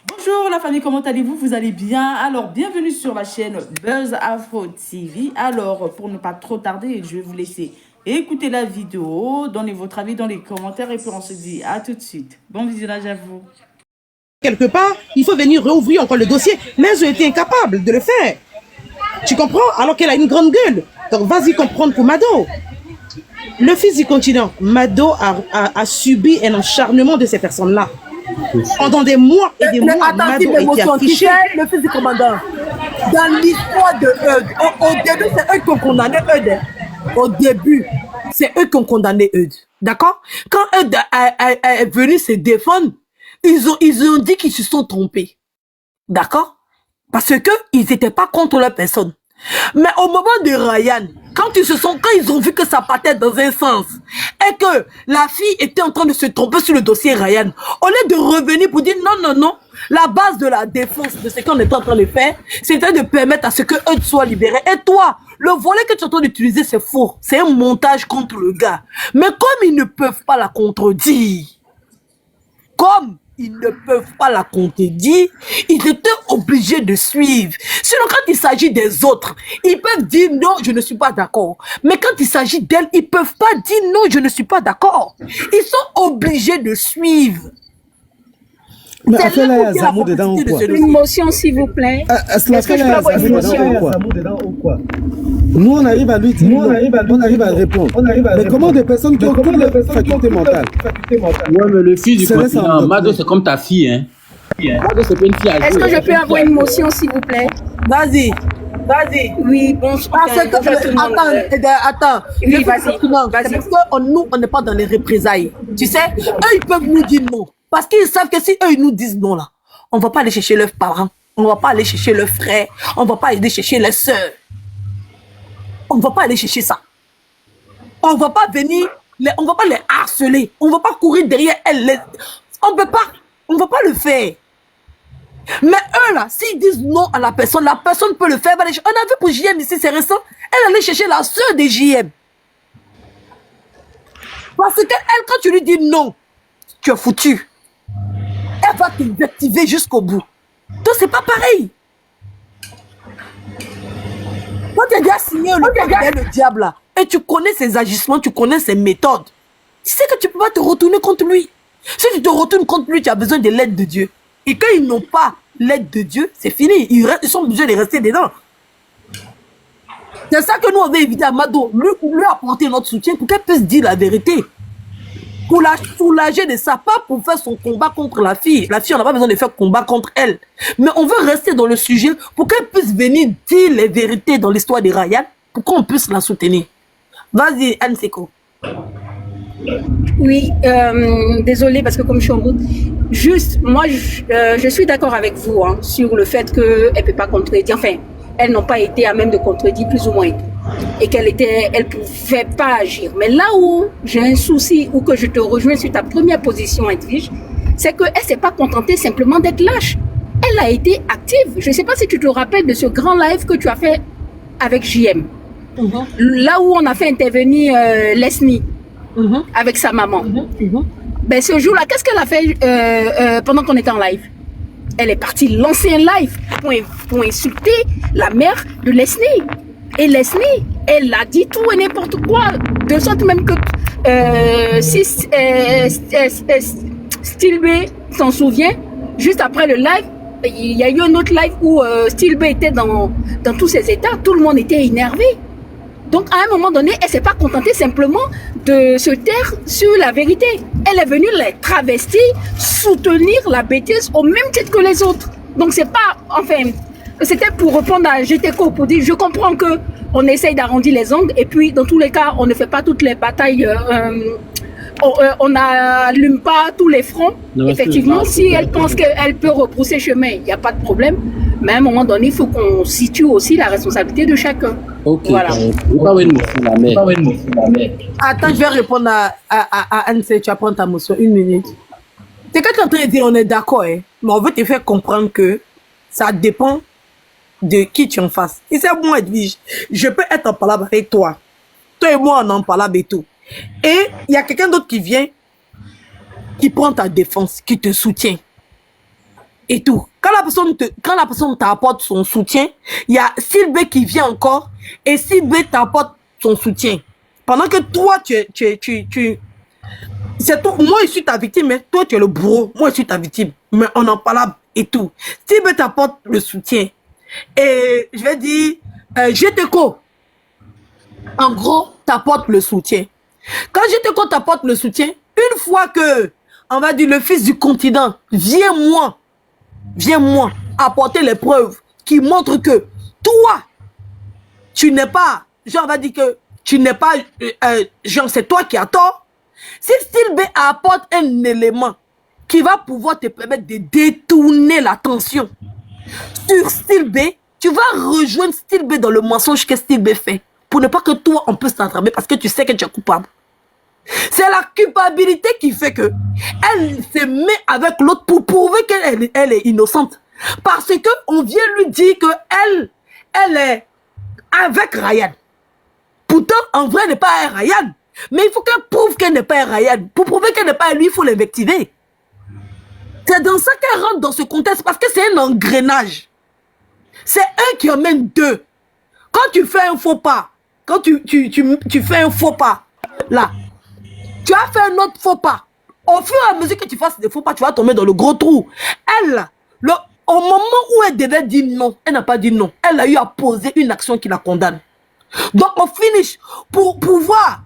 Bonjour la famille, comment allez-vous? Vous allez bien? Alors, bienvenue sur la chaîne Buzz Afro TV. Alors, pour ne pas trop tarder, je vais vous laisser écouter la vidéo, donner votre avis dans les commentaires et puis on se dit à tout de suite. Bon visionnage à vous. Quelque part, il faut venir rouvrir encore le dossier, mais j'ai été incapable de le faire. Tu comprends? Alors qu'elle a une grande gueule. Donc, vas-y comprendre pour Mado. Le fils du continent, Mado a subi un acharnement de ces personnes-là. Pendant des mois et des mois, Mado était affiché. Le fils du commandant, dans l'histoire de Eud, au début, c'est eux qui ont condamné Eud. Au début, c'est eux qui ont condamné Eud. D'accord? Quand Eud est venu se défendre, ils ont dit qu'ils se sont trompés. D'accord? Parce qu'ils n'étaient pas contre la personne. Mais au moment de Ryan, quand ils ont vu que ça partait dans un sens et que la fille était en train de se tromper sur le dossier Ryan, au lieu de revenir pour dire non, la base de la défense de ce qu'on est en train de faire, c'était de permettre à ce que eux soient libérés. Et toi, le volet que tu es en train d'utiliser, c'est faux. C'est un montage contre le gars. Mais comme ils ne peuvent pas la contredire, ils étaient obligés de suivre. Sinon, quand il s'agit des autres, ils peuvent dire non, je ne suis pas d'accord. Mais quand il s'agit d'elles, ils ne peuvent pas dire non, je ne suis pas d'accord. Ils sont obligés de suivre. Mais à fait, là, il y a Zamou dedans ou quoi? Une motion, s'il vous plaît. Est-ce que je peux avoir une motion ou quoi? Nous, on arrive à lui dire, on arrive à répondre. Mais comment des personnes qui ont toutes les facultés mentales? Ouais, mais le fils du continent, Mado, c'est comme ta fille, hein. Mado, c'est pas une fille à jouer. Est-ce que je peux avoir une motion, s'il vous plaît? Vas-y. Oui, bonsoir. Attends. Oui, vas-y. Parce que nous, on n'est pas dans les représailles. Tu sais, eux, ils peuvent nous dire non. Parce qu'ils savent que si eux, ils nous disent non, là, on ne va pas aller chercher leurs parents. On ne va pas aller chercher leurs frères. On ne va pas aller chercher les sœurs. On ne va pas aller chercher ça. On ne va pas venir, on ne va pas les harceler. On ne va pas courir derrière elles. On ne peut pas. On ne va pas le faire. Mais eux, là, s'ils disent non à la personne peut le faire. On a vu pour JM ici, c'est récent. Elle allait chercher la sœur de JM. Parce que elle, quand tu lui dis non, tu es foutu. Elle va t'invectiver jusqu'au bout. Donc, c'est pas pareil. Quand tu as déjà signé le diable, là, et tu connais ses agissements, tu connais ses méthodes, tu sais que tu ne peux pas te retourner contre lui. Si tu te retournes contre lui, tu as besoin de l'aide de Dieu. Et quand ils n'ont pas l'aide de Dieu, c'est fini. Ils sont obligés de rester dedans. C'est ça que nous, on veut éviter à Mado, lui apporter notre soutien pour qu'elle puisse dire la vérité. Pour la soulager de ça, pas pour faire son combat contre la fille. La fille, on n'a pas besoin de faire combat contre elle. Mais on veut rester dans le sujet pour qu'elle puisse venir dire les vérités dans l'histoire de Ryan, pour qu'on puisse la soutenir. Vas-y, Anne Seko. Oui, désolée parce que comme je suis en route, juste, moi, je suis d'accord avec vous sur le fait qu'elle ne peut pas contredire. Enfin, elles n'ont pas été à même de contredire plus ou moins. Et qu'elle ne pouvait pas agir. Mais là où j'ai un souci, ou que je te rejoins sur ta première position, Edwige, c'est qu'elle ne s'est pas contentée simplement d'être lâche. Elle a été active. Je ne sais pas si tu te rappelles de ce grand live que tu as fait avec JM. Là où on a fait intervenir Leslie avec sa maman. Ben, ce jour-là, qu'est-ce qu'elle a fait pendant qu'on était en live? Elle est partie lancer un live pour insulter la mère de Leslie. Et Leslie, elle a dit tout et n'importe quoi, de sorte même que si Stilbe s'en souvient, juste après le live, il y a eu un autre live où Stilbe était dans tous ses états, tout le monde était énervé. Donc à un moment donné, elle ne s'est pas contentée simplement de se taire sur la vérité. Elle est venue les travestir, soutenir la bêtise au même titre que les autres. Donc c'est pas, enfin, c'était pour répondre à GTCO, pour dire, je comprends que on essaye d'arrondir les angles et puis dans tous les cas, on ne fait pas toutes les batailles, on n'allume pas tous les fronts. Non, effectivement, si elle pense qu'elle peut repousser chemin, il n'y a pas de problème. Mais à un moment donné, il faut qu'on situe aussi la responsabilité de chacun. Ok, voilà. Attends, je vais répondre à Anne, tu vas prendre ta motion, 1 minute. C'est que tu es en train de dire, on est d'accord, hein, mais on veut te faire comprendre que ça dépend de qui tu es en face. Et c'est moi, Edwige, je peux être en palabre avec toi. Toi et moi, on est en palabre et tout. Et il y a quelqu'un d'autre qui vient qui prend ta défense, qui te soutient. Et tout. Quand la personne t'apporte son soutien, il y a Sylvie qui vient encore et Sylvie t'apporte son soutien. Pendant que toi, c'est toi, moi je suis ta victime, mais toi tu es le bourreau, moi je suis ta victime. Mais on en parle et tout. Sylvie t'apporte le soutien. Et je vais dire, GTCO, en gros, t'apporte le soutien. Quand GTCO t'apporte le soutien, une fois que, on va dire, le fils du continent, viens-moi apporter les preuves qui montrent que toi, tu n'es pas, genre, on va dire que tu n'es pas, genre, c'est toi qui as tort. Si Stilbe apporte un élément qui va pouvoir te permettre de détourner l'attention sur Stilbe, tu vas rejoindre Stilbe dans le mensonge que Stilbe fait pour ne pas que toi, on puisse t'attraper parce que tu sais que tu es coupable. C'est la culpabilité qui fait que elle se met avec l'autre pour prouver qu'elle est innocente. Parce que on vient lui dire que elle est avec Ryan. Pourtant, en vrai, elle n'est pas Ryan. Mais il faut qu'elle prouve qu'elle n'est pas Ryan. Pour prouver qu'elle n'est pas lui, il faut l'invectiver. C'est dans ça qu'elle rentre dans ce contexte parce que c'est un engrenage. C'est un qui emmène deux. Quand tu fais un faux pas, quand tu fais un faux pas, là, tu as fait un autre faux pas. Au fur et à mesure que tu fasses des faux pas, tu vas tomber dans le gros trou. Elle, au moment où elle devait dire non, elle n'a pas dit non. Elle a eu à poser une action qui la condamne. Donc, au finish, pour pouvoir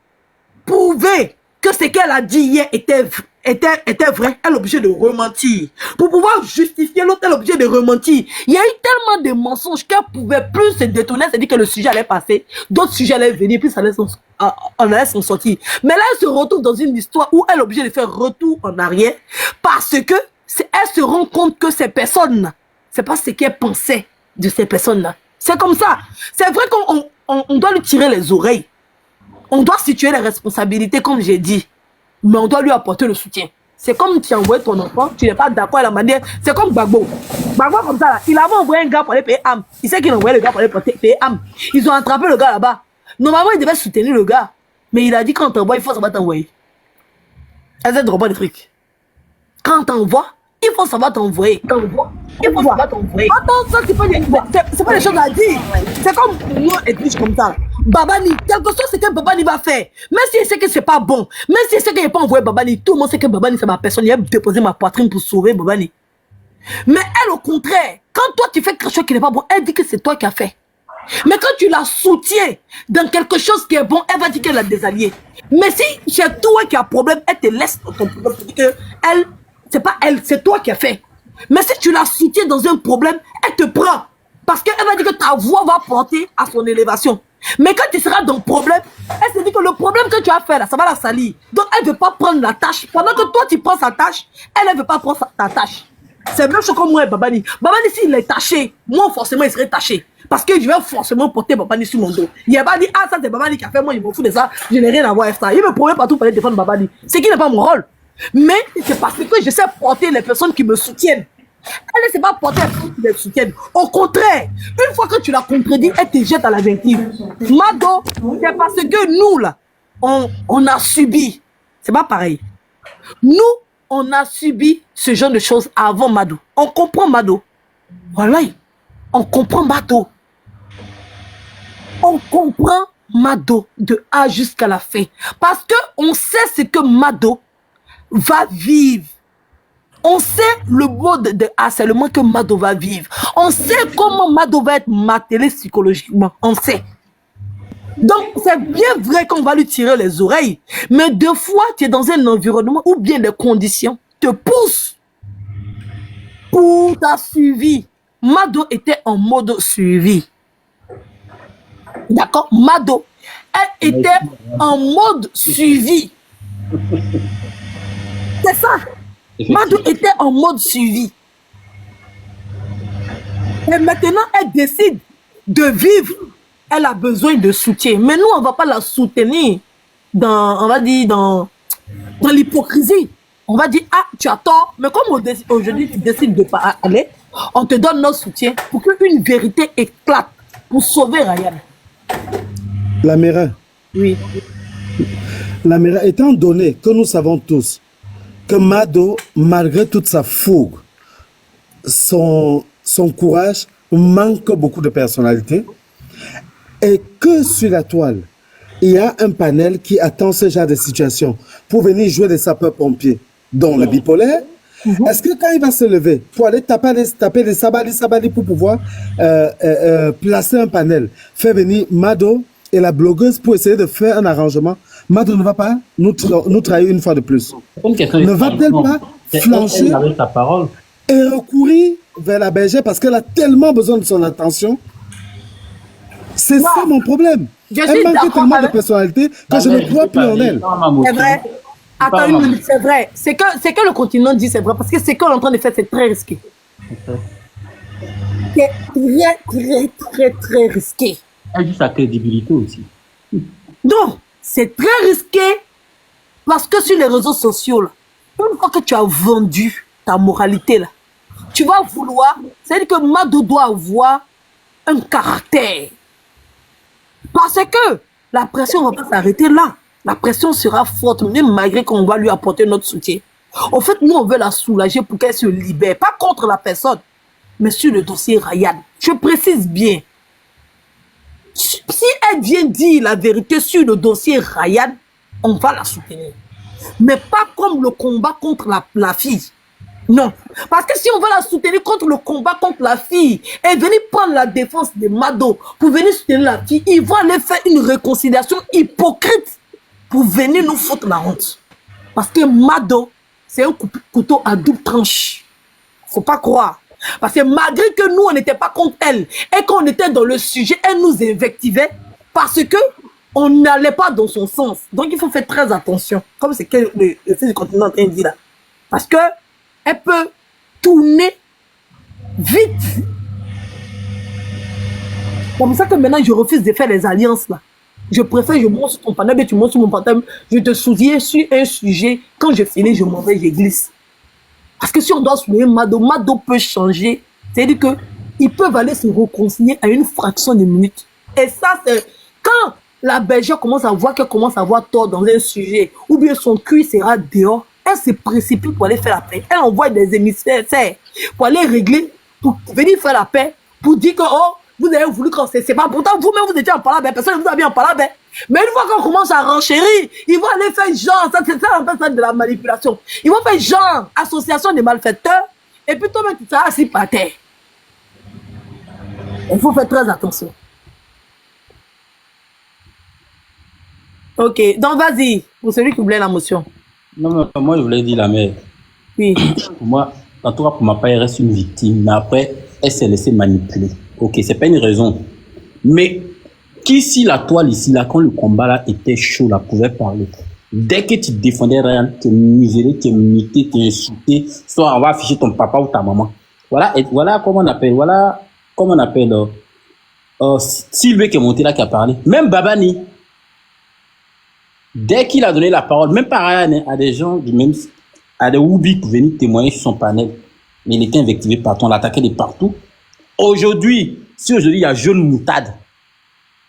prouver que ce qu'elle a dit hier était vrai, elle est obligée de rementir. Pour pouvoir justifier l'autre, elle est obligée de rementir. Il y a eu tellement de mensonges qu'elle ne pouvait plus se détourner, c'est-à-dire que le sujet allait passer, d'autres sujets allaient venir, puis ça allait s'en sortir. Mais là, elle se retrouve dans une histoire où elle est obligée de faire retour en arrière parce que elle se rend compte que ces personnes, c'est pas ce qu'elle pensait de ces personnes-là. C'est comme ça. C'est vrai qu'on doit lui tirer les oreilles. On doit situer les responsabilités, comme j'ai dit. Mais on doit lui apporter le soutien. C'est comme tu as envoyé ton enfant, tu n'es pas d'accord à la manière. C'est comme Gbagbo. Gbagbo, comme ça, là, il avait envoyé un gars pour aller payer âme. Il sait qu'il a envoyé le gars pour aller payer âme. Ils ont attrapé le gars là-bas. Normalement, il devait soutenir le gars. Mais il a dit quand t'envoies, il faut savoir t'envoyer. Elle s'est droit des trucs. Quand t'envoies, il faut savoir t'envoyer. Il faut savoir t'envoyer. Attends, ça, c'est pas des choses à dire. C'est comme moi et puis comme ça. Babani, quelque chose c'est que Babani va faire. Même si il sait que c'est pas bon, même si il sait qu'il n'a pas envoyé Babani, tout le monde sait que Babani c'est ma personne. Il a déposé ma poitrine pour sauver Babani. Mais elle, au contraire, quand toi tu fais quelque chose qui n'est pas bon, elle dit que c'est toi qui as fait. Mais quand tu la soutiens dans quelque chose qui est bon, elle va dire qu'elle a des alliés. Mais si c'est toi qui as problème, elle te laisse ton problème. Que elle, c'est pas elle, c'est toi qui as fait. Mais si tu la soutiens dans un problème, elle te prend. Parce qu'elle va dire que ta voix va porter à son élévation. Mais quand tu seras dans le problème, elle se dit que le problème que tu as fait là, ça va la salir. Donc elle ne veut pas prendre la tâche. Pendant que toi tu prends sa tâche, elle ne veut pas prendre ta tâche. C'est même chose comme moi et Babani. Babani, s'il est taché, moi forcément il serait taché. Parce que je vais forcément porter Babani sur mon dos. Il n'a pas dit, ah ça c'est Babani qui a fait, moi il m'en fout de ça, je n'ai rien à voir avec ça. Il me promet partout pour aller défendre Babani. C'est qui n'est pas mon rôle. Mais c'est parce que je sais porter les personnes qui me soutiennent. Elle ne sait pas porter les personnes qui me soutiennent. Au contraire, une fois que tu l'as contredit, elle te jette à la vingtième. Mado, c'est parce que nous là, on a subi. C'est pas pareil. Nous, on a subi ce genre de choses avant Mado. On comprend Mado. Voilà. On comprend Mado. On comprend Mado de A jusqu'à la fin. Parce qu'on sait ce que Mado va vivre. On sait le mode de harcèlement que Mado va vivre. On sait comment Mado va être martelé psychologiquement. On sait. Donc, c'est bien vrai qu'on va lui tirer les oreilles. Mais deux fois, tu es dans un environnement où bien les conditions te poussent pour ta suivi. Mado était en mode suivi. D'accord? Mado, elle était en mode suivi. C'est ça. Mado était en mode suivi. Et maintenant, elle décide de vivre. Elle a besoin de soutien. Mais nous, on ne va pas la soutenir dans, on va dire, dans l'hypocrisie. On va dire, ah, tu as tort. Mais comme aujourd'hui, tu décides de ne pas aller, on te donne notre soutien pour qu'une vérité éclate pour sauver Ryan. La mère. Oui. La mère, étant donné que nous savons tous que Mado, malgré toute sa fougue, son courage, manque beaucoup de personnalité et que sur la toile, il y a un panel qui attend ce genre de situation pour venir jouer des sapeurs-pompiers, dont le bipolaire. Est-ce que quand il va se lever pour aller taper les sabali pour pouvoir placer un panel, faire venir Mado et la blogueuse pour essayer de faire un arrangement, Mado ne va pas nous trahir une fois de plus. Ne va-t-elle pas flancher et recourir vers la bergère parce qu'elle a tellement besoin de son attention? C'est ça mon problème. Elle manque tellement de personnalité que je ne crois plus en elle. C'est vrai. Attends une minute, c'est vrai. C'est que le continent dit c'est vrai parce que ce qu'on est en train de faire, c'est très risqué. C'est très risqué. Elle dit sa crédibilité aussi. Donc, c'est très risqué parce que sur les réseaux sociaux, là, une fois que tu as vendu ta moralité, là, tu vas vouloir, c'est-à-dire que Mado doit avoir un caractère. Parce que la pression ne va pas s'arrêter là. La pression sera forte, même malgré qu'on va lui apporter notre soutien. En fait, nous, on veut la soulager pour qu'elle se libère. Pas contre la personne, mais sur le dossier Ryan. Je précise bien. Si elle vient dire la vérité sur le dossier Ryan, on va la soutenir. Mais pas comme le combat contre la fille. Non. Parce que si on va la soutenir contre le combat contre la fille et venir prendre la défense de Mado pour venir soutenir la fille, ils vont aller faire une réconciliation hypocrite pour venir nous foutre la honte. Parce que Mado, c'est un couteau à double tranche. Faut pas croire. Parce que malgré que nous, on n'était pas contre elle et qu'on était dans le sujet, elle nous invectivait parce que on n'allait pas dans son sens. Donc, il faut faire très attention. Comme c'est que le fils du continent est en train de dire là. Parce que elle peut tourner vite. C'est pour ça que maintenant, je refuse de faire les alliances là. Je préfère, je monte sur ton panel, mais tu montes sur mon panel, je te souviens sur un sujet. Quand je finis, je m'en vais, je glisse. Parce que si on doit souligner Mado, Mado peut changer. C'est-à-dire qu'ils peuvent aller se réconcilier à une fraction de minute. Et ça, c'est quand la bergère commence à voir qu'elle commence à avoir tort dans un sujet, ou bien son cul sera dehors, elle se précipite pour aller faire la paix. Elle envoie des émissaires pour aller régler, pour venir faire la paix, pour dire que, oh, vous avez voulu qu'on se sépare. Pourtant, vous-même, vous étiez en parlant, personne ne vous a mis en parlant. Mais une fois qu'on commence à renchérir, ils vont aller faire genre, ça c'est ça en fait de la manipulation. Ils vont faire genre, association des malfaiteurs, et puis toi-même, tu seras assis par terre. Il faut faire très attention. Ok, donc vas-y, pour celui qui voulait la motion. Non, mais moi, je voulais dire la mère. Oui. Pour moi, en tout cas, pour ma part, elle reste une victime. Mais après, elle s'est laissée manipuler. Ok, c'est pas une raison. Mais qui, si la toile ici, là, quand le combat là était chaud, là, pouvait parler. Dès que tu défendais Ryan, tu es muselé, tu es mité, tu es insulté, soit on va afficher ton papa ou ta maman. Voilà, et voilà comment on appelle, Sylvie qui est monté là, qui a parlé. Même Babani. Dès qu'il a donné la parole, même par Ryan, à des gens du même, à des Woubi pour venir témoigner sur son panel. Mais il était invectivé partout, on l'attaquait de partout. Aujourd'hui, si aujourd'hui il y a Jeune Moutade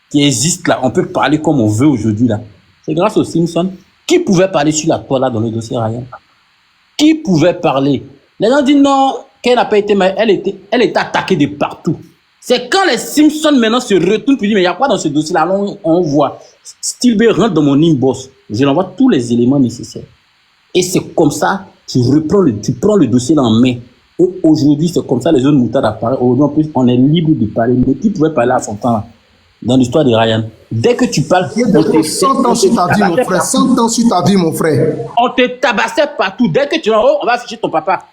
qui existe là, on peut parler comme on veut aujourd'hui là. C'est grâce aux Simpsons. Qui pouvait parler sur la toile là dans le dossier Ryan? Qui pouvait parler? Les gens disent non, qu'elle n'a pas été, elle était attaquée de partout. C'est quand les Simpsons maintenant se retournent pour dire mais il y a quoi dans ce dossier là? On voit. Style B rentre dans mon inbox. Je l'envoie tous les éléments nécessaires. Et c'est comme ça, tu prends le dossier en main. Et aujourd'hui, c'est comme ça, les autres moutards apparaissent. Aujourd'hui, en plus, on est libre de parler. Mais qui pouvait parler à son temps, là, dans l'histoire de Ryan? Dès que tu parles... 100 ans sur ta vie, mon frère. 100 ans sur ta vie, mon frère. On te tabassait partout. Dès que tu es en haut, on va afficher ton papa.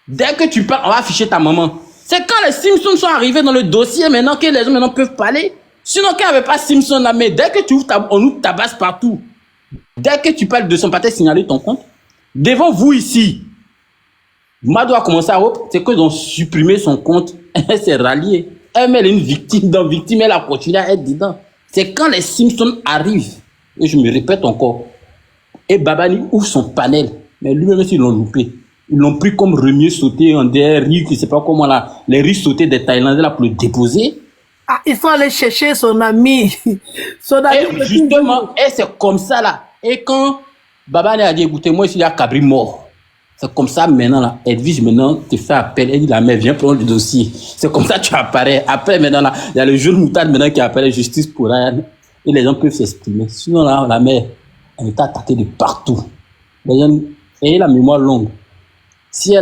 Dès que tu parles, on va afficher ta maman. C'est quand les Simpsons sont arrivés dans le dossier, maintenant, que les gens maintenant peuvent parler. Sinon, quand il n'y avait pas Simpson là, mais dès que tu ouvres, on nous tabasse partout. Dès que tu parles de son pâté, signaler ton compte. Devant vous ici, Mado a commencé à c'est qu'ils ont supprimé son compte. Elle s'est ralliée. Elle est une victime dans victime, elle a continué à être dedans. C'est quand les Simpsons arrivent, et je me répète encore, et Babani ouvre son panel, mais lui-même, ils l'ont loupé. Ils l'ont pris comme remier sauté en des riz, je ne sais pas comment là, les riz sautés des Thaïlandais là pour le déposer. Ah, ils sont allés chercher son ami. Et justement, et c'est comme ça là. Et quand Baba a dit, écoutez, moi, ici, il y a Cabri mort. C'est comme ça, maintenant, là, Edwige, maintenant, te fait appel. Elle dit, la mère, viens prendre le dossier. C'est comme ça que tu apparais. Après, maintenant, là, il y a le jeune Moutade, maintenant, qui appelle justice pour Ryan. Et les gens peuvent s'exprimer. Sinon, là, la mère, elle était attaquée de partout. Les gens, ayez la mémoire longue. Si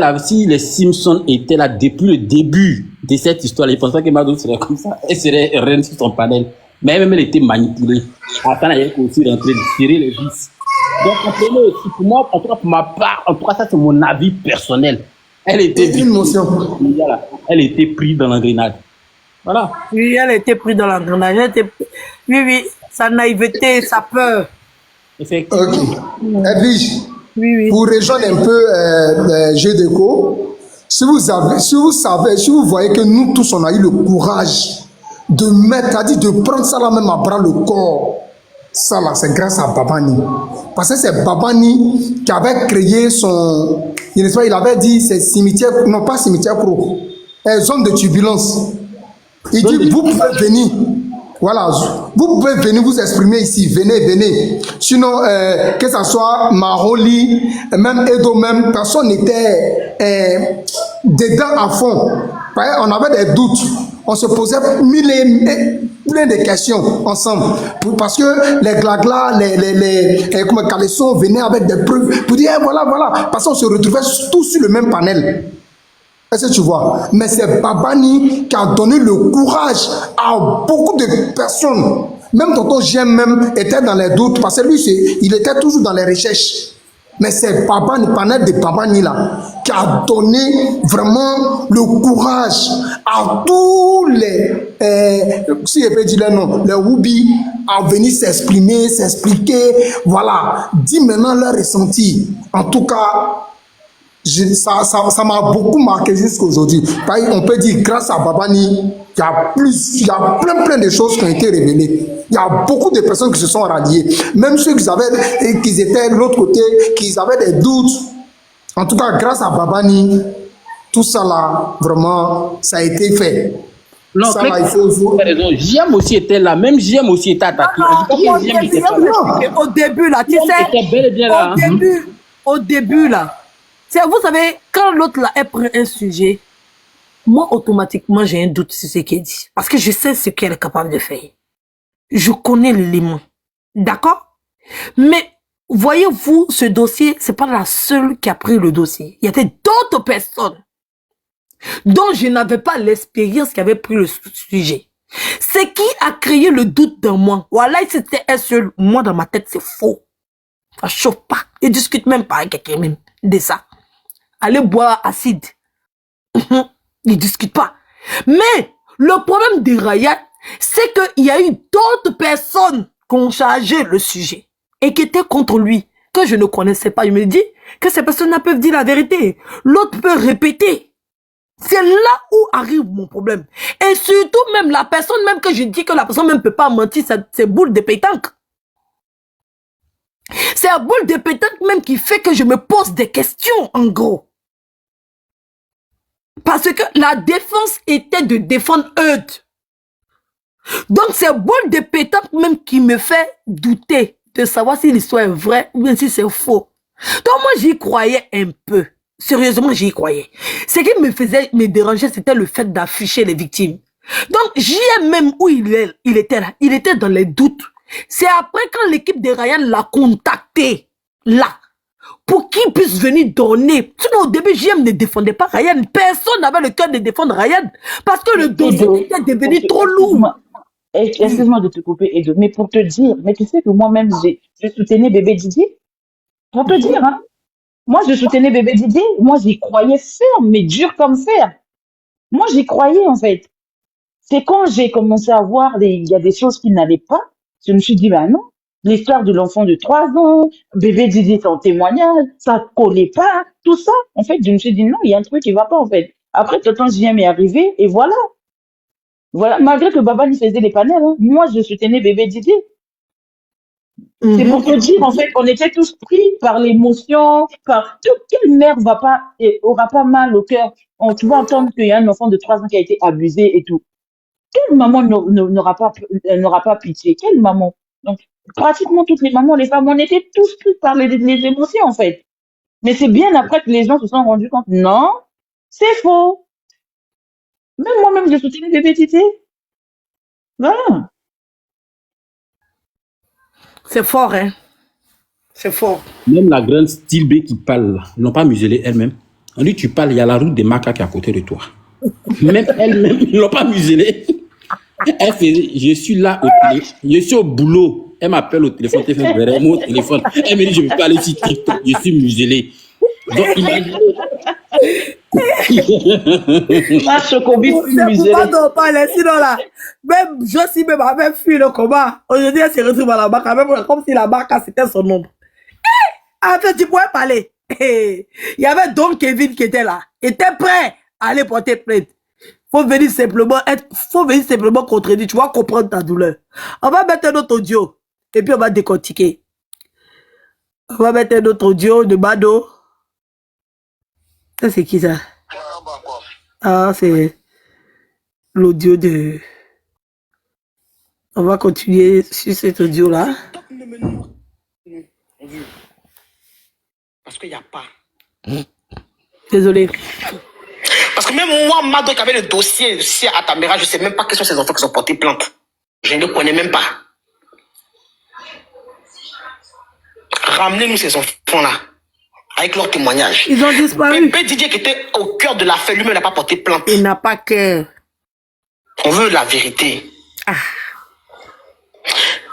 les Simpsons étaient là depuis le début de cette histoire, je ne pense pas que Mado serait comme ça. Elle serait reine sur son panel. Mais elle-même, elle était manipulée. Après, elle est aussi rentrée de tirer les vis. Donc, comprenez aussi, pour moi, en tout cas, pour ma part, en tout cas, ça, c'est mon avis personnel. Elle était Une motion. Elle était prise dans l'engrenade. Voilà. Oui, elle était prise dans l'engrenage. Oui, oui, sa naïveté, sa peur. Effectivement. Ok. Edwige, Oui, oui. pour rejoindre un peu Jeu d'écho, si vous voyez que nous tous, on a eu le courage de mettre, c'est-à-dire de prendre ça là même à bras le corps, ça là, c'est grâce à Babani. Parce que c'est Babani qui avait créé son, il avait dit, c'est cimetière, non pas cimetière pro, zone de turbulence. Il dit, vous pouvez venir. Voilà, vous pouvez venir vous exprimer ici, venez. Sinon, que ce soit Maroli, même Edo, même, personne n'était dedans à fond. On avait des doutes, on se posait plein de questions ensemble. Parce que les glaglas, les caleçons venaient avec des preuves pour dire, voilà. Parce qu'on se retrouvait tous sur le même panel. Est-ce que tu vois? Mais c'est Babani qui a donné le courage à beaucoup de personnes. Même tonton Gien même était dans les doutes parce que lui, il était toujours dans les recherches. Mais c'est Babani, panel de Babani là, qui a donné vraiment le courage à tous les, si je peux dire les noms, les Woubi, à venir s'expliquer, voilà, dire maintenant leur ressenti. En tout cas, ça m'a beaucoup marqué jusqu'à aujourd'hui. On peut dire grâce à Babani, il y a plein de choses qui ont été révélées. Il y a beaucoup de personnes qui se sont ralliées. Même ceux qui étaient de l'autre côté, qui avaient des doutes. En tout cas, grâce à Babani, tout ça là, vraiment, ça a été fait. Non, ça, là, il faut... JM aussi était là, même JM aussi était attaqué. Au début là, tu sais, au début là, vous savez, quand l'autre là est pris un sujet, moi automatiquement j'ai un doute sur ce qu'elle dit. Parce que je sais ce qu'elle est capable de faire. Je connais l'élément. D'accord? Mais voyez-vous, ce dossier, c'est pas la seule qui a pris le dossier. Il y avait d'autres personnes dont je n'avais pas l'expérience qui avait pris le sujet. C'est qui a créé le doute dans moi. Voilà, c'était un seul. Moi, dans ma tête, c'est faux. Ça chauffe pas. Ils discutent même pas avec quelqu'un même de ça. Allez boire acide. Ils discutent pas. Mais le problème de Ryan, c'est qu'il y a eu d'autres personnes qui ont chargé le sujet et qui étaient contre lui, que je ne connaissais pas. Il me dit que ces personnes-là peuvent dire la vérité. L'autre peut répéter. C'est là où arrive mon problème. Et surtout même la personne même que je dis que la personne même peut pas mentir, c'est boule de pétanque. C'est un boule de pétanque même qui fait que je me pose des questions en gros. Parce que la défense était de défendre Eudes. Donc c'est boule de pétanque même qui me fait douter de savoir si l'histoire est vraie ou bien si c'est faux. Donc moi j'y croyais un peu. Sérieusement j'y croyais. Ce qui me dérangeait c'était le fait d'afficher les victimes. Donc j'y ai même où il était là. Il était dans les doutes. C'est après quand l'équipe de Ryan l'a contacté là. Pour qu'il puisse venir donner. Sinon, au début, JM ne défendait pas Ryan. Personne n'avait le cœur de défendre Ryan. Parce que le dossier était devenu trop lourd. Excuse-moi de te couper, Edo. Mais pour te dire, mais tu sais que moi-même, je soutenais bébé Didier. Pour te dire, hein. Moi, je soutenais bébé Didier. Moi, j'y croyais ferme, mais dur comme fer. Moi, j'y croyais, en fait. C'est quand j'ai commencé à voir, il y a des choses qui n'allaient pas. Je me suis dit, ben non. L'histoire de l'enfant de 3 ans, bébé Didier son témoignage, ça collait pas, tout ça. En fait, je me suis dit non, il y a un truc qui va pas en fait. Après, tonton Julien m'est arrivé et voilà. Voilà, malgré que Babani faisait les panels, hein, moi je soutenais bébé Didier. C'est pour te dire en fait, on était tous pris par l'émotion, par quelle mère aura pas mal au cœur. Tu vas entendre qu'il y a un enfant de 3 ans qui a été abusé et tout. Quelle maman n'aura pas pitié? Quelle maman? Donc, Pratiquement toutes les mamans, les femmes, on était tous pris par les émotions, en fait. Mais c'est bien après que les gens se sont rendus compte. Non, c'est faux. Même moi-même, je soutiens bébé Titi. Voilà. C'est fort, hein. C'est fort. Même la grande Style B qui parle, là, ils n'ont pas muselé elle-même. On dit, tu parles, il y a la route des macaques à côté de toi. Même elle-même, ils ne l'ont pas muselé. Elle faisait, je suis là, je suis au boulot. Elle m'appelle au téléphone, elle fait mon téléphone. Elle me dit, je ne peux pas aller sur TikTok, je suis muselé. Donc, imaginez. Ah, Chocobi, C'est pourquoi on parle, sinon là, même Josie même avait fui le combat. Aujourd'hui, elle se retrouve à la barque, même comme si la barque c'était son ombre. En fait, tu pouvais parler. Il y avait Don Kevin qui était là, était prêt à aller porter plainte. Faut venir simplement contredire, tu vas comprendre ta douleur. On va mettre un autre audio, et puis on va décortiquer. On va mettre un autre audio de Mado. Ça, c'est qui ça? Ah, c'est l'audio de... On va continuer sur cet audio-là. Parce qu'il n'y a pas. Désolé. Parce que même moi, Mado, qui avait le dossier à Tamera, je ne sais même pas quels sont ces enfants qui ont porté plainte. Je ne les connais même pas. Ramenez-nous ces enfants-là, avec leurs témoignages. Ils ont disparu. Bébé Didier qui était au cœur de l'affaire, lui-même n'a pas porté plainte. Il n'a pas cœur. On veut la vérité. Ah.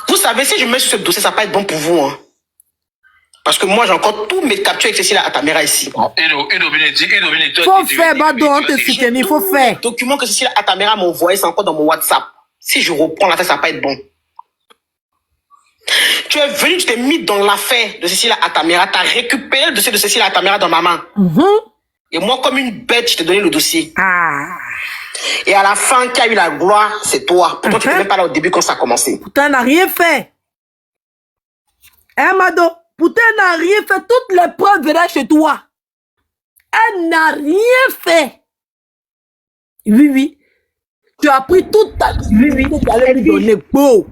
Vous savez, si je mets sur ce dossier, ça va pas être bon pour vous. Hein. Parce que moi, j'ai encore tous mes captures avec Cécile Atamera ici. Faut faire, Mado, on te soutient, il faut faire. Document que Cécile Atamera m'a envoyé, c'est encore dans mon WhatsApp. Si je reprends l'affaire, ça va pas être bon. Tu es venu, tu t'es mis dans l'affaire de Cécile Atamera, tu as récupéré le dossier de Cécile Atamera dans ma main. Et moi, comme une bête, je t'ai donné le dossier. Ah. Et à la fin, qui a eu la gloire, c'est toi. Pourtant, tu n'étais même pas là au début quand ça a commencé. Pourtant, elle n'a rien fait. Hein, Mado? Pourtant, elle n'a rien fait. Toutes les preuves venaient chez toi. Elle n'a rien fait. Oui, oui. Tu as pris toute ta vie. Oui, oui. Tu allais lui donner beau.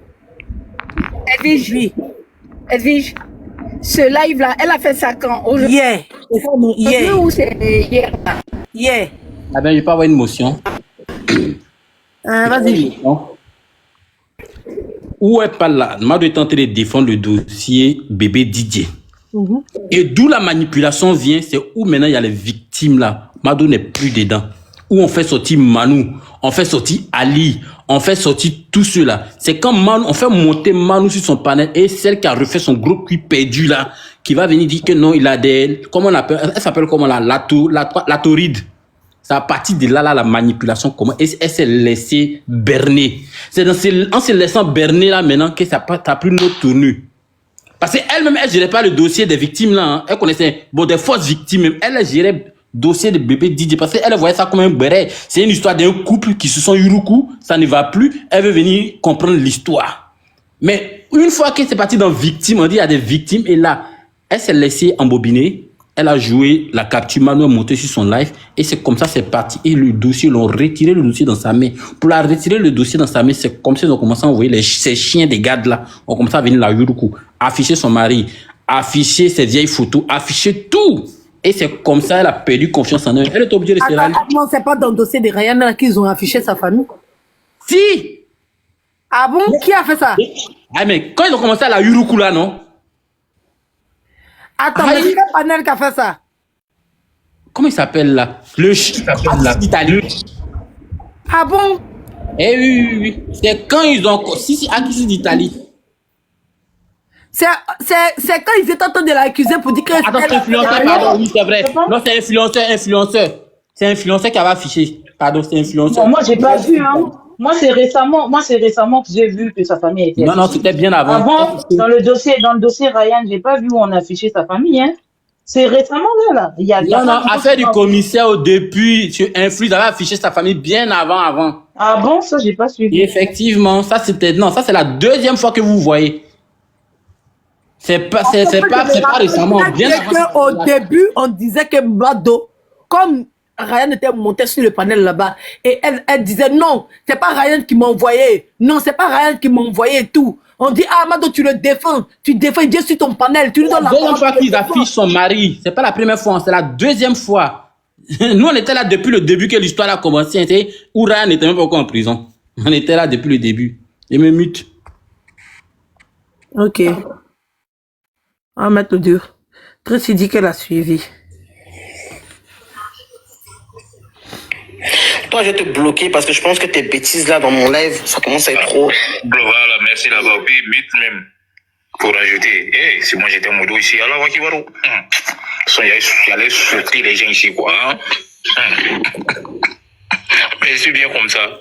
Edwige, oui. Edwige, ce live-là, elle a fait ça quand? Aujourd'hui? Yeah. Yeah. Ou c'est hier? Yeah. Ah ben, je vais pas avoir une motion. Vas-y. Où est pas là? Mado est en train de défendre le dossier bébé Didier. Et d'où la manipulation vient, c'est où maintenant il y a les victimes là. Mado n'est plus dedans. Où on fait sortir Manu, on fait sortir Ali, on fait sortir tous ceux-là. C'est quand Manu, on fait monter Manu sur son panel et celle qui a refait son gros cul perdu là, qui va venir dire que non, il a des... Comment on appelle? Elle s'appelle comment là? La tauride. Ça a parti de là, la manipulation, comment elle s'est laissée berner. C'est en se laissant berner là maintenant que ça a pris notre tournure. Parce qu'elle-même, elle ne gérait pas le dossier des victimes là. Hein. Elle connaissait des fausses victimes. Même. Elle gérait le dossier de bébé Didier parce qu'elle voyait ça comme un béret. C'est une histoire d'un couple qui se sont yuruku, ça ne va plus. Elle veut venir comprendre l'histoire. Mais une fois que c'est parti dans victime, on dit il y a des victimes et là, elle s'est laissée embobiner. Elle a joué la capture, Manu a monté sur son live et c'est comme ça c'est parti. Et le dossier, ils ont retiré le dossier dans sa main. Pour la retirer le dossier dans sa main, c'est comme ça ils ont commencé à envoyer ces chiens des gardes là. On commence à venir la yuruku, afficher son mari, afficher ses vieilles photos, afficher tout. Et c'est comme ça elle a perdu confiance en elle. Elle est obligée de se rallier. Non, c'est pas dans le dossier de Ryan qu'ils ont affiché sa famille. Si! Ah bon? Qui a fait ça? Ah mais quand ils ont commencé à la yuruku là, non? Attends, mais c'est Panel qui a fait ça. Comment il s'appelle là? Le chien d'Italie. Ah bon? Eh oui. C'est quand ils ont... Si, Akisi d'Italie. C'est quand ils étaient en train de l'accuser pour dire que... Attends, c'est influenceur, pardon, oui, c'est vrai. Non, c'est influenceur. C'est influenceur qui avait affiché. Pardon, c'est influenceur. Bon, moi, j'ai pas vu, hein. Moi, c'est récemment que j'ai vu que sa famille était affichée. Non, c'était bien avant. Avant, dans le dossier Ryan, j'ai pas vu où on a affiché sa famille, hein. C'est récemment, là. Non, affaire du commissaire au début, sur Influx, il avait affiché sa famille bien avant. Ah bon, ça, j'ai pas suivi. Et effectivement, ça c'est la deuxième fois que vous voyez. C'est pas récemment, bien avant. Au début, on disait que Mado, comme Ryan était monté sur le panel là-bas et elle disait non, c'est pas Ryan qui m'a envoyé. Non, c'est pas Ryan qui m'a envoyé et tout. On dit, ah, Mado, tu le défends. Tu défends, il est sur ton panel. Tu lui donnes la Deuxième fois qu'ils affichent son mari. C'est pas la première fois, c'est la deuxième fois. Nous, on était là depuis le début que l'histoire a commencé. Où Ryan n'était même pas encore en prison. On était là depuis le début. Et me mute. Ok. On va mettre le dur. Tracy dit qu'elle a suivi. Toi, je vais te bloquer parce que je pense que tes bêtises là dans mon live, ça commence à être trop. Voilà, merci là-bas. Puis, vite même, pour ajouter. Hey, si moi j'étais modo ici, alors, Wakibaro. J'allais sauter les gens ici, quoi. Hein? Mais je suis bien comme ça.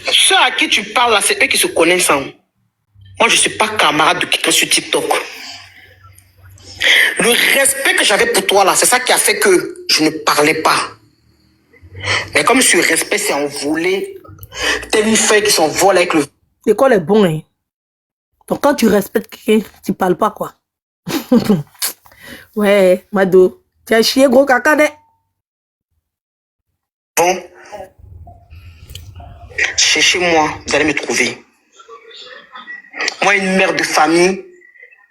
Ceux à qui tu parles là, c'est eux qui se connaissent. Hein. Moi, je ne suis pas camarade de quelqu'un sur TikTok. Le respect que j'avais pour toi là, c'est ça qui a fait que je ne parlais pas. Mais comme ce respect s'est envolé, tel une feuille qui s'envole avec le... L'école est bon, hein. Donc quand tu respectes quelqu'un, tu parles pas, quoi. Ouais, Mado, tu as chié gros caca, né? Bon, cherchez-moi, vous allez me trouver. Moi, une mère de famille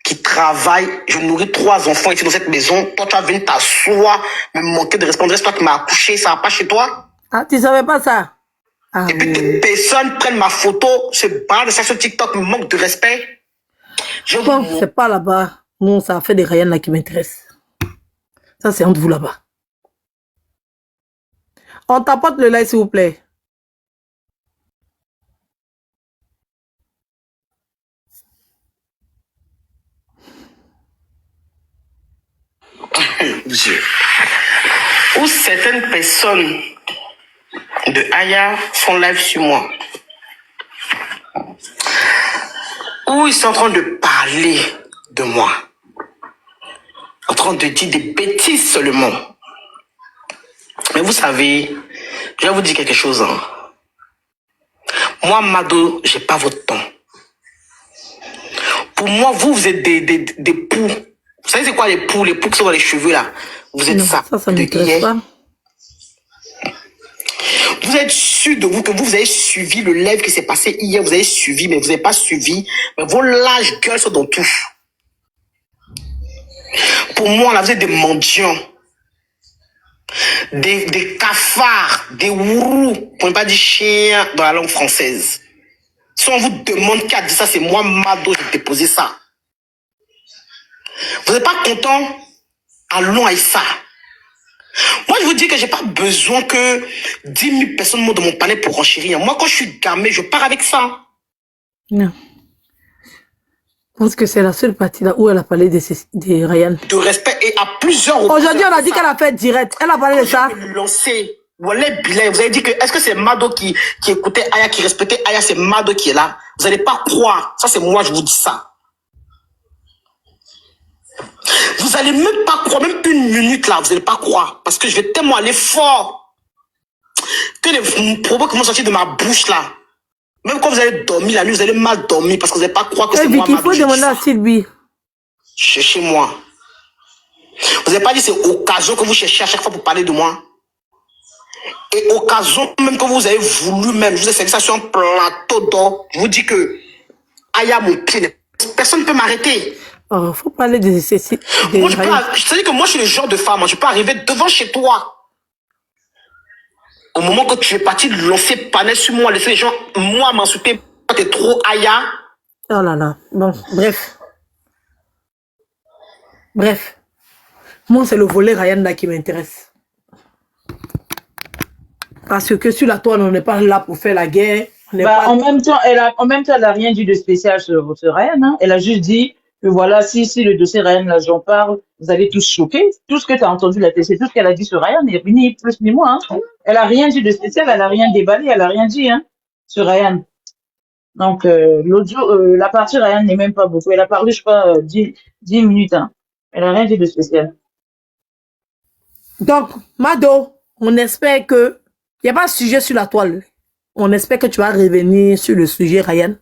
qui travaille, je nourris 3 enfants ici dans cette maison. Toi, tu vas venir t'asseoir, me manquer de respect. C'est toi qui m'as accouché, ça va pas chez toi? Ah, tu savais pas ça? Ah, et puis des personnes prennent ma photo, se baladent sur TikTok, me manquent de respect. Bon, c'est pas là-bas. Non, ça a fait des Ryan là qui m'intéressent. Ça, c'est entre vous là-bas. On t'apporte le like, s'il vous plaît. Où certaines personnes de Aya font live sur moi. Où ils sont en train de parler de moi. En train de dire des bêtises seulement. Mais vous savez, je vais vous dire quelque chose. Hein. Moi, Mado, j'ai pas votre temps. Pour moi, vous êtes des poux. Vous savez c'est quoi les poux? Les poux qui sont dans les cheveux là. Vous êtes non, ça. Ça m'intéresse pas. Vous êtes sûr de vous que vous avez suivi le live qui s'est passé hier. Vous avez suivi, mais vous n'avez pas suivi. Mais vos larges gueules sont dans tout. Pour moi, là, vous êtes des mendiants. Des cafards, des ourous. Pour ne pas dire chien dans la langue française. Si on vous demande qui a dit ça, c'est moi, Mado, j'ai déposé ça. Vous n'êtes pas content? Allons à ça. Moi, je vous dis que j'ai pas besoin que 10 000 personnes montent dans mon panel pour renchérir. Moi, quand je suis gamé, je pars avec ça. Non. Je pense que c'est la seule partie là où elle a parlé de Ryan. De respect et à plusieurs reprises. Aujourd'hui, on a dit qu'elle a fait direct. Elle a parlé de ça. Lancé. Voilà, bilan. Vous avez dit que, est-ce que c'est Mado qui écoutait Aya, qui respectait Aya, c'est Mado qui est là? Vous n'allez pas croire. Ça, c'est moi, je vous dis ça. Vous allez même pas croire, même une minute là, vous allez pas croire. Parce que je vais tellement aller fort. Que les propos qui vont sortir de ma bouche là. Même quand vous allez dormir la nuit, vous allez mal dormir parce que vous n'allez pas croire que c'est moi. Il faut demander à Sylvie. Cherchez-moi. Vous n'avez pas dit c'est occasion que vous cherchez à chaque fois pour parler de moi. Et occasion même que vous avez voulu même, je vous ai fait ça sur un plateau d'or. Je vous dis que Aya, mon pied, personne ne peut m'arrêter. Oh, faut parler de ceci. Moi, c'est-à-dire que moi, je suis le genre de femme, hein, je peux arriver devant chez toi. Au moment que tu es parti lancer panel sur moi, laisser les gens, moi, m'insulter, t'es trop Aya. Oh là là. Bon, bref. Bref. Moi, c'est le volet Ryan là qui m'intéresse. Parce que sur la toile, on n'est pas là pour faire la guerre. Bah, en même temps, elle a rien dit de spécial sur Ryan. Hein. Elle a juste dit que voilà, si le dossier Ryan, là, j'en parle, vous allez tous choquer. Tout ce que tu as entendu là, c'est tout ce qu'elle a dit sur Ryan, ni plus ni moins. Hein. Elle a rien dit de spécial, elle a rien déballé, elle a rien dit hein, sur Ryan. Donc, l'audio, la partie Ryan n'est même pas beaucoup. Elle a parlé, je crois, 10 minutes. Hein. Elle a rien dit de spécial. Donc, Mado, on espère que il n'y a pas de sujet sur la toile. On espère que tu vas revenir sur le sujet, Ryan.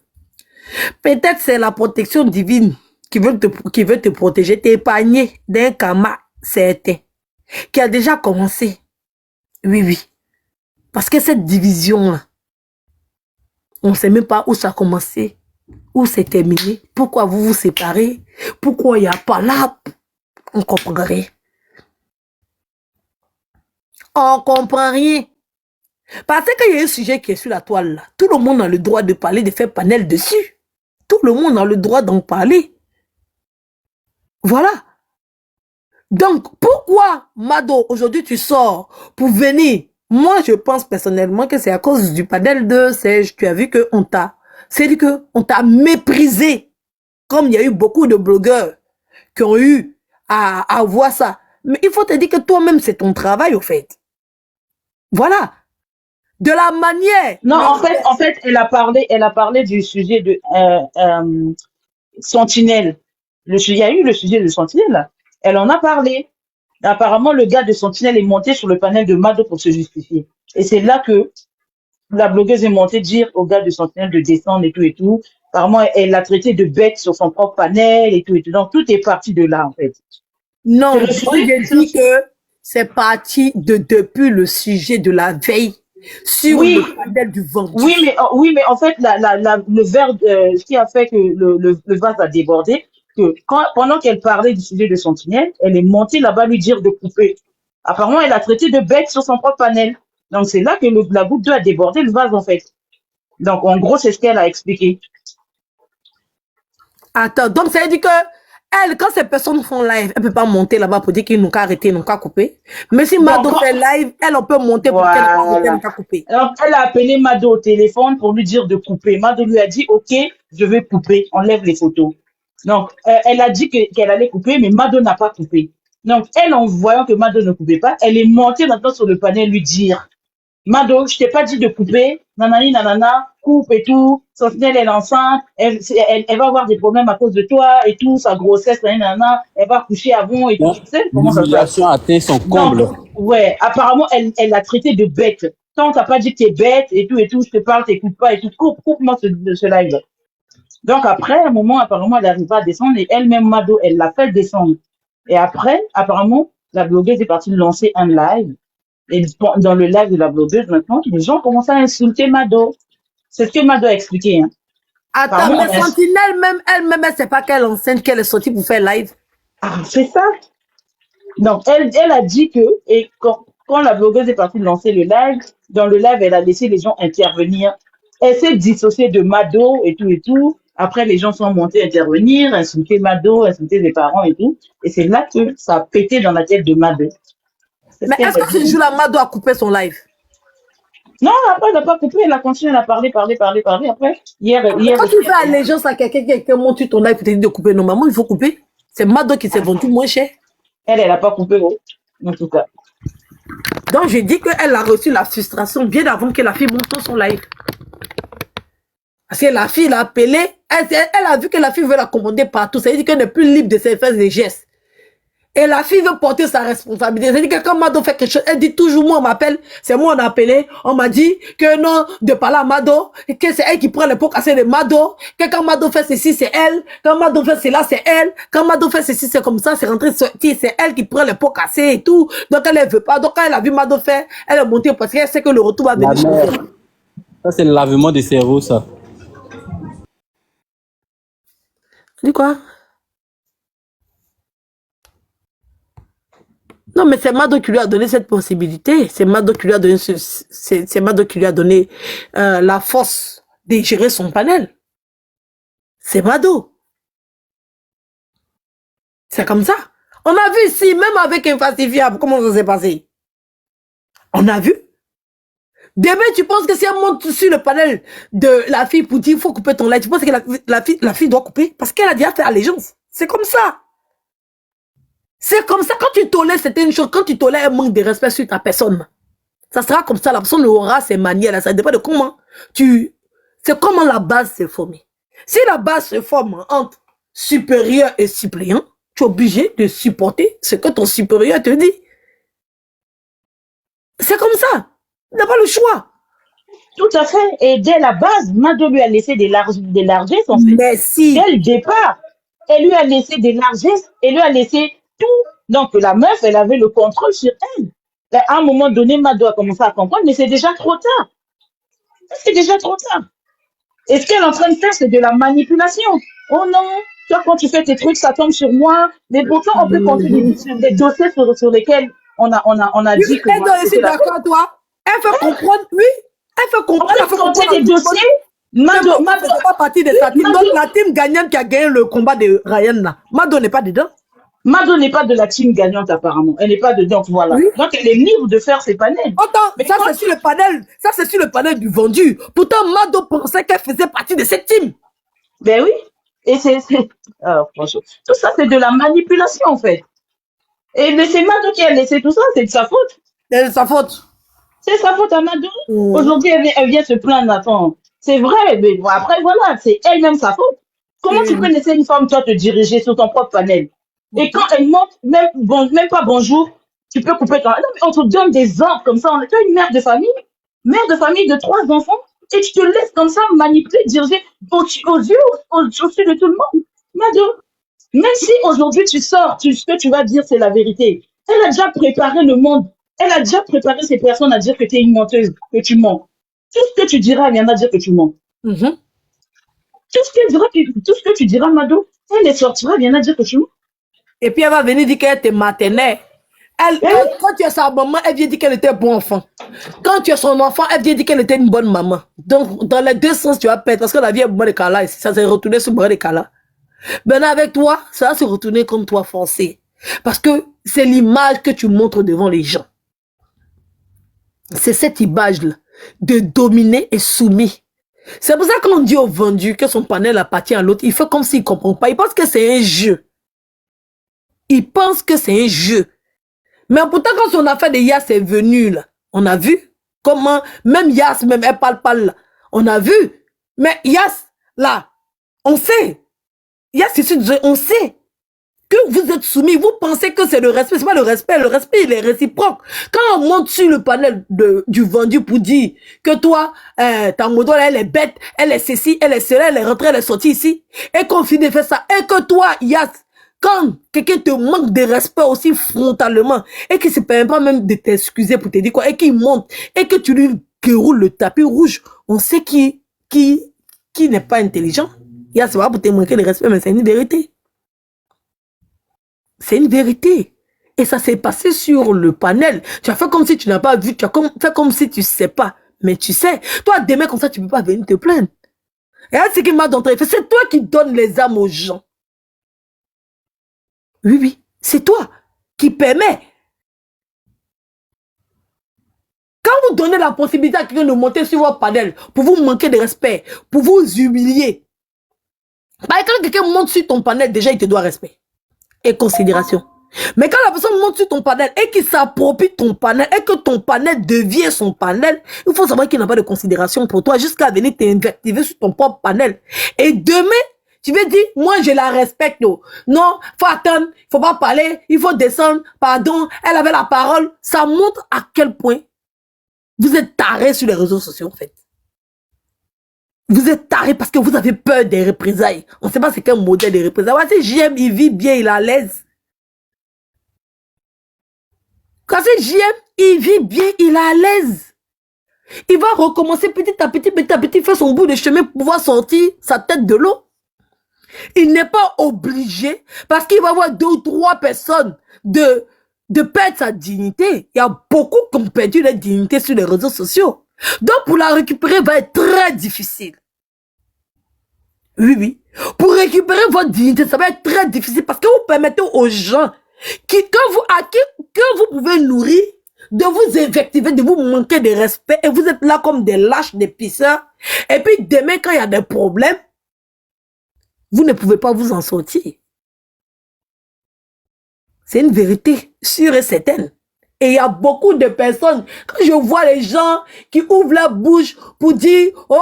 Peut-être c'est la protection divine qui veut te protéger, t'épargner d'un karma certain. qui a déjà commencé. Oui, oui. Parce que cette division-là, on ne sait même pas où ça a commencé, où c'est terminé, pourquoi vous vous séparez, pourquoi il n'y a pas là. On ne comprend rien. On ne comprend rien. Parce qu'il y a un sujet qui est sur la toile là. Tout le monde a le droit de parler, de faire panel dessus. Tout le monde a le droit d'en parler. Voilà. Donc, pourquoi, Mado, aujourd'hui tu sors pour venir? Moi, je pense personnellement que c'est à cause du panel de Serge. Tu as vu qu'on t'a... C'est-à-dire qu'on t'a méprisé. Comme il y a eu beaucoup de blogueurs qui ont eu à voir ça. Mais il faut te dire que toi-même, c'est ton travail, au fait. Voilà. De la manière... Non, en fait, elle a parlé du sujet de Sentinelle. Il y a eu le sujet de Sentinelle. Elle en a parlé. Apparemment, le gars de Sentinelle est monté sur le panel de Mado pour se justifier. Et c'est là que la blogueuse est montée dire au gars de Sentinelle de descendre et tout et tout. Apparemment, elle l'a traité de bête sur son propre panel et tout et tout. Donc, tout est parti de là, en fait. Non, je dis que c'est parti depuis le sujet de la veille sur le panel du vendredi. Oui, mais en fait, le verre, ce qui a fait que le vase a débordé, que pendant qu'elle parlait du sujet de Sentinelle, elle est montée là-bas lui dire de couper. Apparemment, elle a traité de bête sur son propre panel. Donc, c'est là que la goutte d'eau a débordé le vase, en fait. Donc, en gros, c'est ce qu'elle a expliqué. Attends, donc ça veut dire que elle, quand ces personnes font live, elle ne peut pas monter là-bas pour dire qu'ils n'ont qu'à arrêter, ils n'ont qu'à couper. Mais si Mado fait live, elle, on peut monter pour qu'elle n'ont qu'à couper. Alors, elle a appelé Mado au téléphone pour lui dire de couper. Mado lui a dit, OK, je vais couper, enlève les photos. Donc, elle a dit qu'elle allait couper, mais Mado n'a pas coupé. Donc, elle, en voyant que Mado ne coupait pas, elle est montée maintenant sur le panel lui dire, Mado, je t'ai pas dit de couper, nanani, nanana, coupe et tout, Sentinelle elle est enceinte, elle va avoir des problèmes à cause de toi et tout, sa grossesse, nanana, elle va coucher avant et tout, tu sais comment ça se passe. L'humiliation atteint son comble. Donc, ouais, apparemment, elle l'a traité de bête. Tant t'as pas dit que t'es bête et tout, je te parle, t'écoutes pas et tout, coupe-moi ce live. Donc après, à un moment, apparemment, elle n'arrive pas à descendre et elle-même, Mado, elle l'a fait descendre. Et après, apparemment, la blogueuse est partie lancer un live. Et dans le live de la blogueuse, maintenant, les gens commencent à insulter Mado. C'est ce que Mado a expliqué. Hein. Attends, mais Sentinelle, elle-même, elle ne sait pas quelle enceinte qu'elle est sortie pour faire live. Ah, c'est ça. Donc, elle a dit que, et quand la blogueuse est partie lancer le live, dans le live, elle a laissé les gens intervenir. Elle s'est dissociée de Mado et tout et tout. Après, les gens sont montés intervenir, insulter Mado, insulter les parents et tout. Et c'est là que ça a pété dans la tête de Mado. Mais est-ce que ce jour-là, Mado a coupé son live? Non, après, elle n'a pas coupé, elle a continué à parler. Après, hier. Quand tu fais allégeance à quelqu'un qui monte ton live pour te dire de couper, normalement, il faut couper. C'est Mado qui s'est vendu moins cher. Elle n'a pas coupé, en tout cas. Donc, je dis qu'elle a reçu la frustration bien avant que la fille monte son live. Parce que la fille l'a appelée, elle a vu que la fille veut la commander partout. Ça veut dire qu'elle n'est plus libre de ses faits et gestes. Et la fille veut porter sa responsabilité. C'est-à-dire que quand Mado fait quelque chose, elle dit toujours, moi on m'appelle, c'est moi on a appelé, on m'a dit que non, de parler à Mado, que c'est elle qui prend les pots cassés de Mado, que quand Mado fait ceci, c'est elle, quand Mado fait cela, c'est elle, quand Mado fait ceci, c'est comme ça, c'est rentré sorti, c'est elle qui prend les pots cassés et tout. Donc elle ne veut pas. Donc quand elle a vu Mado faire, elle est montée parce qu'elle sait que le retour va venir. Ça, c'est le lavement des cerveaux, ça. Tu dis quoi? Non, mais c'est Mado qui lui a donné cette possibilité. C'est Mado qui lui a donné, c'est Mado qui lui a donné la force de gérer son panel. C'est Mado. C'est comme ça. On a vu ici, même avec Infastifiable, comment ça s'est passé. On a vu. Demain, tu penses que si elle monte sur le panel de la fille pour dire il faut couper ton live, tu penses que la fille doit couper? Parce qu'elle a déjà fait allégeance. C'est comme ça. C'est comme ça, quand tu tolères certaines choses, quand tu tolères un manque de respect sur ta personne, ça sera comme ça, la personne aura ses manières, ça dépend de comment c'est comment la base s'est formée. Si la base se forme entre supérieur et suppléant, tu es obligé de supporter ce que ton supérieur te dit. C'est comme ça. Tu n'as pas le choix. Tout à fait. Et dès la base, Mado lui a laissé des largesses, en fait. Merci. Dès le départ, elle lui a laissé des largesses, elle lui a laissé tout Donc, la meuf, elle avait le contrôle sur elle. À un moment donné, Mado a commencé à comprendre, mais c'est déjà trop tard. C'est déjà trop tard. Et ce qu'elle est en train de faire, c'est de la manipulation. Oh non, toi, quand tu fais tes trucs, ça tombe sur moi. Mais pourtant, on peut compter des dossiers sur lesquels on a Oui, dit que elle voilà, doit aussi c'était la d'accord, toi. Elle fait comprendre, oui. Elle fait On comprendre, elle peut fait compter comprendre à des tout le monde dossiers. que Mado, Mado ne faisait pas partie de sa team. Donc, Mado, la team gagnante qui a gagné le combat de Ryan, là. Mado n'est pas dedans. Mado n'est pas de la team gagnante apparemment. Elle n'est pas dedans, voilà. Oui. Donc elle est libre de faire ses panels. Autant, Mais ça quand c'est sur le panel, ça c'est sur le panel du vendu. Pourtant, Mado pensait qu'elle faisait partie de cette team. ben oui. Et franchement, tout ça c'est de la manipulation en fait. Mais c'est Mado qui a laissé tout ça, c'est de sa faute. C'est sa faute. C'est sa faute à Mado. Aujourd'hui elle vient se plaindre. Attends, c'est vrai, mais bon, après voilà, c'est elle-même sa faute. Comment tu peux laisser une femme toi te diriger sur ton propre panel? Et quand elle monte, même pas bonjour, tu peux couper ton... Non, mais on te donne des ordres comme ça. On est une mère de famille de 3 enfants, et tu te laisses comme ça manipuler, diriger aux yeux, au-dessus de tout le monde. Mado, même si aujourd'hui tu sors, ce que tu vas dire, c'est la vérité. Elle a déjà préparé le monde. Elle a déjà préparé ces personnes à dire que tu es une menteuse, que tu mens. Tout ce que tu diras, elle viendra dire que tu mens. Tout ce que tu diras, Mado, elle les sortira, elle viendra dire que tu mens. Et puis elle va venir dire qu'elle te maternelle. Quand tu es sa maman, elle vient dire qu'elle était bon enfant. Quand tu es son enfant, elle vient dire qu'elle était une bonne maman. Donc, dans les deux sens, tu vas perdre. Parce que la vie est bonne de Kala. Ça s'est retourné sur le de Kala. Maintenant, avec toi, ça va se retourner comme toi forcé. Parce que c'est l'image que tu montres devant les gens. C'est cette image-là de dominer et soumis. C'est pour ça qu'on dit au vendu que son panel appartient à l'autre. Il fait comme s'il ne comprend pas. Il pense que c'est un jeu. Il pense que c'est un jeu. Mais pourtant, quand son affaire de Yas est venue, là, on a vu comment, même Yas, même elle parle pas là. On a vu. Mais Yas, là, on sait. Yas, on sait que vous êtes soumis. Vous pensez que c'est le respect. C'est pas le respect. Le respect, il est réciproque. Quand on monte sur le panel du vendu pour dire que toi, ta moto, elle est bête, elle est ceci, elle est cela, elle est rentrée, elle est sortie ici, et qu'on finit de faire ça, et que toi, Yas, quand quelqu'un te manque de respect aussi frontalement, et qu'il ne se permet pas même de t'excuser pour te dire quoi, et qu'il monte, et que tu lui déroules le tapis rouge, on sait qui n'est pas intelligent. Yas, c'est pas pour te manquer de respect, mais c'est une vérité. C'est une vérité. Et ça s'est passé sur le panel. Tu as fait comme si tu n'as pas vu, tu as fait comme si tu ne sais pas. Mais tu sais, toi, demain, comme ça, tu ne peux pas venir te plaindre. Et là, c'est qui m'a d'entrée. C'est toi qui donnes les âmes aux gens. Oui, oui, c'est toi qui permet. Quand vous donnez la possibilité à quelqu'un de monter sur votre panel pour vous manquer de respect, pour vous humilier, bah, quand quelqu'un monte sur ton panel, déjà, il te doit respect et considération. Mais quand la personne monte sur ton panel et qu'il s'approprie ton panel et que ton panel devient son panel, il faut savoir qu'il n'a pas de considération pour toi jusqu'à venir t'invectiver sur ton propre panel. Et demain, tu veux dire, moi je la respecte. Non, faut attendre, il faut pas parler, il faut descendre, pardon, elle avait la parole. Ça montre à quel point vous êtes tarés sur les réseaux sociaux en fait. Vous êtes tarés parce que vous avez peur des représailles. On ne sait pas c'est quel modèle de représailles. Voici JM, il vit bien, il est à l'aise. Quand c'est JM, il vit bien, il est à l'aise. Il va recommencer petit à petit, faire son bout de chemin pour pouvoir sortir sa tête de l'eau. Il n'est pas obligé, parce qu'il va avoir 2 ou 3 personnes de perdre sa dignité. Il y a beaucoup qui ont perdu leur dignité sur les réseaux sociaux. Donc pour la récupérer va être très difficile. Oui, oui. Pour récupérer votre dignité, ça va être très difficile parce que vous permettez aux gens que vous pouvez nourrir, de vous invectiver, de vous manquer de respect, et vous êtes là comme des lâches, des pisseurs. Et puis demain, quand il y a des problèmes, vous ne pouvez pas vous en sortir. C'est une vérité sûre et certaine. Et il y a beaucoup de personnes, quand je vois les gens qui ouvrent la bouche pour dire, oh,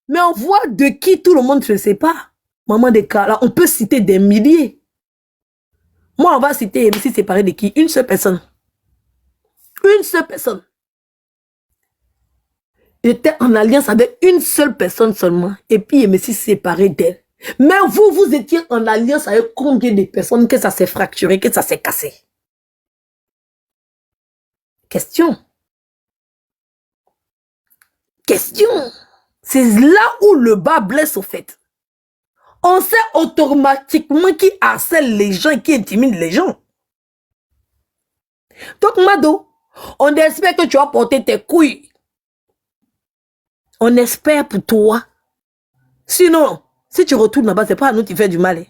mais on voit de qui tout le monde ne sait pas. Maman de Kala, on peut citer des milliers. Moi, on va citer MC séparé de qui? Une seule personne. Une seule personne. Il était en alliance avec une seule personne seulement. Et puis MC séparé d'elle. Mais vous étiez en alliance avec combien de personnes que ça s'est fracturé, que ça s'est cassé? Question. Question. C'est là où le bas blesse au fait. On sait automatiquement qui harcèle les gens et qui intimide les gens. Donc, Mado, on espère que tu vas porter tes couilles. On espère pour toi. Sinon, si tu retournes là-bas, c'est pas à nous qui fait du mal. Hein.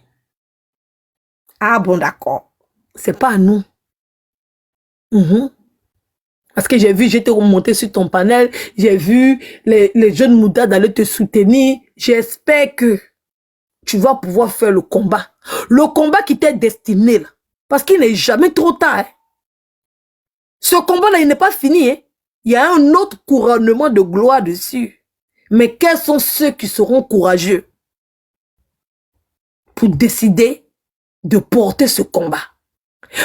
Ah bon, d'accord. C'est pas à nous. Parce que j'ai vu, j'étais remonté sur ton panel, j'ai vu les jeunes moudas d'aller te soutenir. J'espère que tu vas pouvoir faire le combat. Le combat qui t'est destiné là. Parce qu'il n'est jamais trop tard. Hein. Ce combat-là, il n'est pas fini. Hein. Il y a un autre couronnement de gloire dessus. Mais quels sont ceux qui seront courageux pour décider de porter ce combat?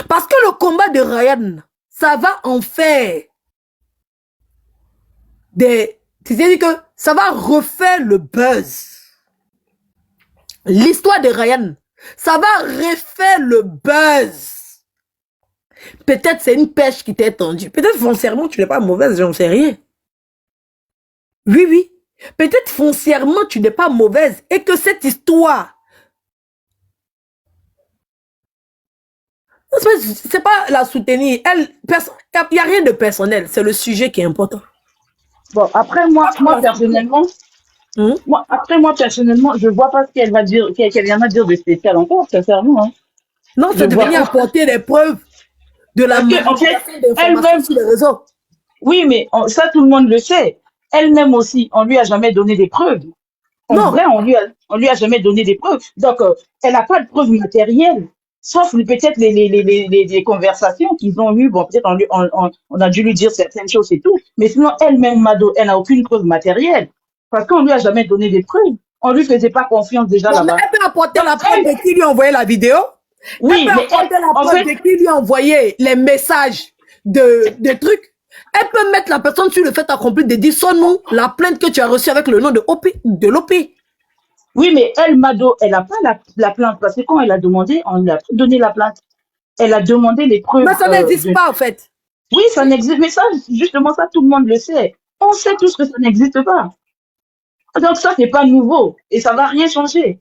Parce que le combat de Ryan, ça va en faire des... C'est-à-dire que ça va refaire le buzz. L'histoire de Ryan, ça va refaire le buzz. Peut-être c'est une pêche qui t'est tendue. Peut-être foncièrement tu n'es pas mauvaise, j'en sais rien. Oui, oui. Peut-être foncièrement tu n'es pas mauvaise et que cette histoire, c'est pas la soutenir. Il n'y a rien de personnel, c'est le sujet qui est important. Bon, après moi personnellement, je vois pas ce qu'elle va dire, qu'elle vient de dire de spécial encore, sincèrement. Hein. Non, c'est de venir apporter des preuves de la manipulation d'informations sur les réseaux. Oui, mais ça, tout le monde le sait. Elle-même aussi, on lui a jamais donné des preuves. En vrai, on lui a jamais donné des preuves. Donc, elle n'a pas de preuves matérielles. Sauf peut-être les conversations qu'ils ont eues. Bon, peut-être on a dû lui dire certaines choses et tout. Mais sinon, elle-même, Mado, elle n'a aucune preuve matérielle. Parce qu'on lui a jamais donné des preuves. On lui faisait pas confiance déjà là-bas. Elle peut apporter la preuve de qui lui a envoyé la vidéo. Oui, elle peut apporter la preuve de qui lui a envoyé les messages de trucs. Elle peut mettre la personne sur le fait accompli de dire son nom, la plainte que tu as reçue avec le nom de l'OP. Oui, mais elle, Mado, elle n'a pas la plainte. Parce que quand elle a demandé, on lui a donné la plainte. Elle a demandé les preuves. Mais ça n'existe pas, en fait. Oui, ça n'existe. Mais ça, justement, ça, tout le monde le sait. On sait tous que ça n'existe pas. Donc ça, c'est pas nouveau. Et ça va rien changer.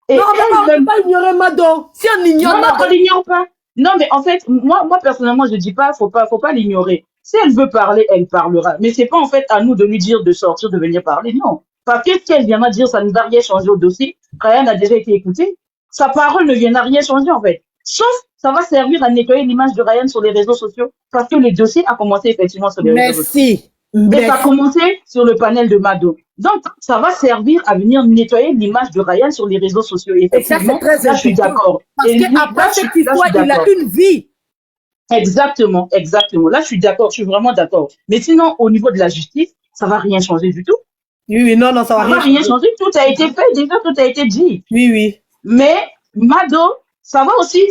Et non, mais on ne peut pas ignorer Mado. Si on ignore Mado. Non, on l'ignore pas. Non, mais en fait, moi personnellement, je dis pas, faut pas l'ignorer. Si elle veut parler, elle parlera. Mais c'est pas en fait à nous de lui dire de sortir, de venir parler. Non. Parce que ce qu'elle viendra dire, ça ne va rien changer au dossier. Ryan a déjà été écouté. Sa parole ne viendra rien changer, en fait. Sauf, ça va servir à nettoyer l'image de Ryan sur les réseaux sociaux. Parce que le dossier a commencé effectivement sur les réseaux sociaux. Et ça a commencé sur le panel de Mado. Donc, ça va servir à venir nettoyer l'image de Ryan sur les réseaux sociaux. Et effectivement, ça, c'est très là, je suis d'accord. Parce qu'après cette histoire, il a une vie. Exactement. Là, je suis d'accord. Je suis vraiment d'accord. Mais sinon, au niveau de la justice, ça va rien changer du tout. Oui, non, ça va rien changer. Tout a été fait, déjà, tout a été dit. Oui. Mais Mado, ça va aussi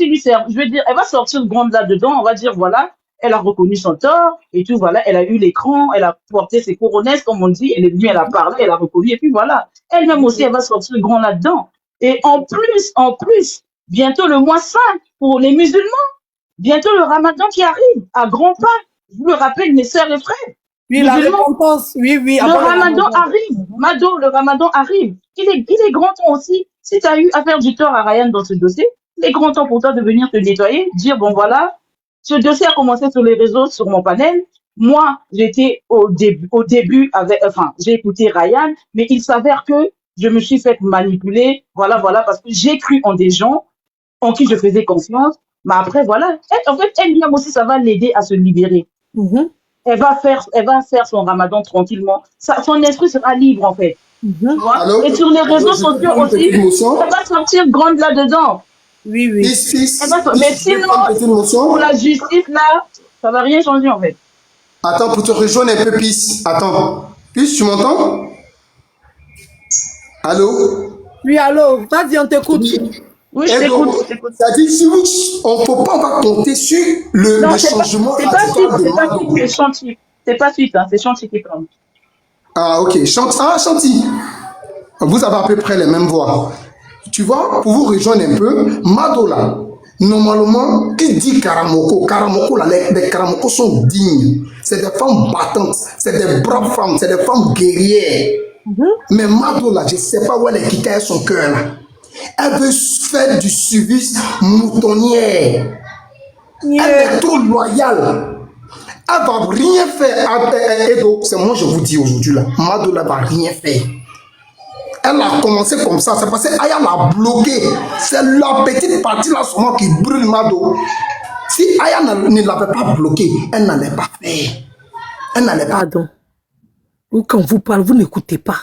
lui servir. Je veux dire, elle va sortir grande là-dedans. On va dire, voilà, elle a reconnu son tort et tout, voilà, elle a eu l'écran, elle a porté ses couronnesses, comme on dit, elle est venue, elle a parlé, elle a reconnu, et puis voilà. Elle-même aussi, elle va sortir grand là-dedans. Et en plus, bientôt le mois 5 pour les musulmans, bientôt le ramadan qui arrive, à grands pas. Je vous le rappelle, mes sœurs et frères. Oui, la récompense, oui. Le ramadan arrive, Mado, le ramadan arrive. Il est grand temps aussi. Si tu as eu à faire du tort à Ryan dans ce dossier, il est grand temps pour toi de venir te nettoyer, dire, bon voilà, ce dossier a commencé sur les réseaux, sur mon panel. Moi, j'étais au début j'ai écouté Ryan, mais il s'avère que je me suis fait manipuler, voilà, parce que j'ai cru en des gens en qui je faisais confiance. Mais après, voilà, en fait, elle-même aussi, ça va l'aider à se libérer. Elle va faire son ramadan tranquillement. Son esprit sera libre, en fait. Et sur les réseaux sociaux aussi, elle va sortir grande là-dedans. Oui. Mais sinon, pour la justice, là, ça va rien changer, en fait. Attends, pour te rejoindre un peu, Peace. Attends. Peace, tu m'entends? Allô? Oui, allô. Vas-y, on t'écoute. Oui, je t'écoute. C'est-à-dire, on ne peut pas compter sur le changement. C'est pas suite, c'est Chanty qui parle. Ah, ok. Chanty. Vous avez à peu près les mêmes voix. Tu vois, pour vous rejoindre un peu, Mado là, Normalement, qui dit Karamoko, Karamoko, là, les Karamoko sont dignes. C'est des femmes battantes, c'est des braves femmes, c'est des femmes guerrières. Mais Mado, là, je ne sais pas où elle est quitté son cœur, là. Elle veut faire du service moutonnière. Elle est trop loyale. Elle va rien faire. Edo, c'est moi, je vous dis aujourd'hui, là. Mado, là, va rien faire. Elle a commencé comme ça, c'est parce qu'Aya l'a bloqué. C'est la petite partie là seulement qui brûle Mado. Si Aya ne l'avait pas bloqué, elle n'allait pas faire. Elle n'allait pas. Pardon. Ou quand vous parlez, vous n'écoutez pas.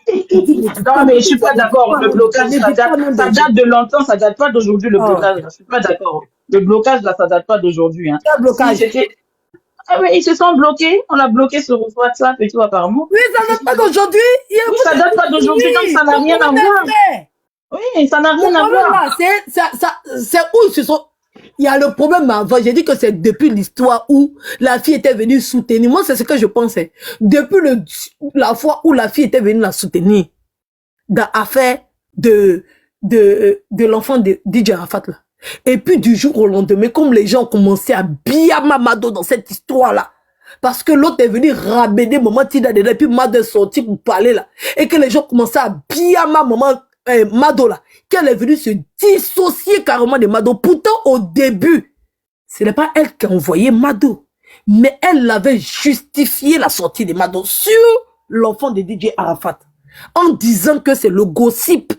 Non, mais je suis pas d'accord. Le blocage, ça date de longtemps, ça date pas d'aujourd'hui, le blocage. Je suis pas d'accord. Le blocage, là, ça date pas d'aujourd'hui. Hein. Quel blocage? Ah oui, ils se sont bloqués. On l'a bloqué sur WhatsApp et tout, apparemment. Oui, ça date pas d'aujourd'hui. Oui, ça date pas d'aujourd'hui, donc ça n'a rien à voir. Oui, ça n'a rien à voir. C'est où ils se sont... Il y a le problème avant. J'ai dit que c'est depuis l'histoire où la fille était venue soutenir. Moi, c'est ce que je pensais. Depuis la fois où la fille était venue la soutenir dans l'affaire de l'enfant de DJ Arafat, là. Et puis, du jour au lendemain, comme les gens ont commencé à bien Mado dans cette histoire-là, parce que l'autre est venu ramener maman Tida dedans, et puis Mado est sorti pour parler, là. Et que les gens commençaient à bien maman Mado, là. Qu'elle est venue se dissocier carrément de Mado. Pourtant, au début, ce n'est pas elle qui a envoyé Mado. Mais elle avait justifié la sortie de Mado sur l'enfant de DJ Arafat. En disant que c'est le gossip.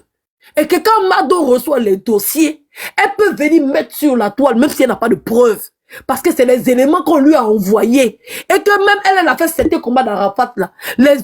Et que quand Mado reçoit les dossiers, elle peut venir mettre sur la toile, même si elle n'a pas de preuves. Parce que c'est les éléments qu'on lui a envoyés. Et que même elle a fait certains combats d'Arafat là.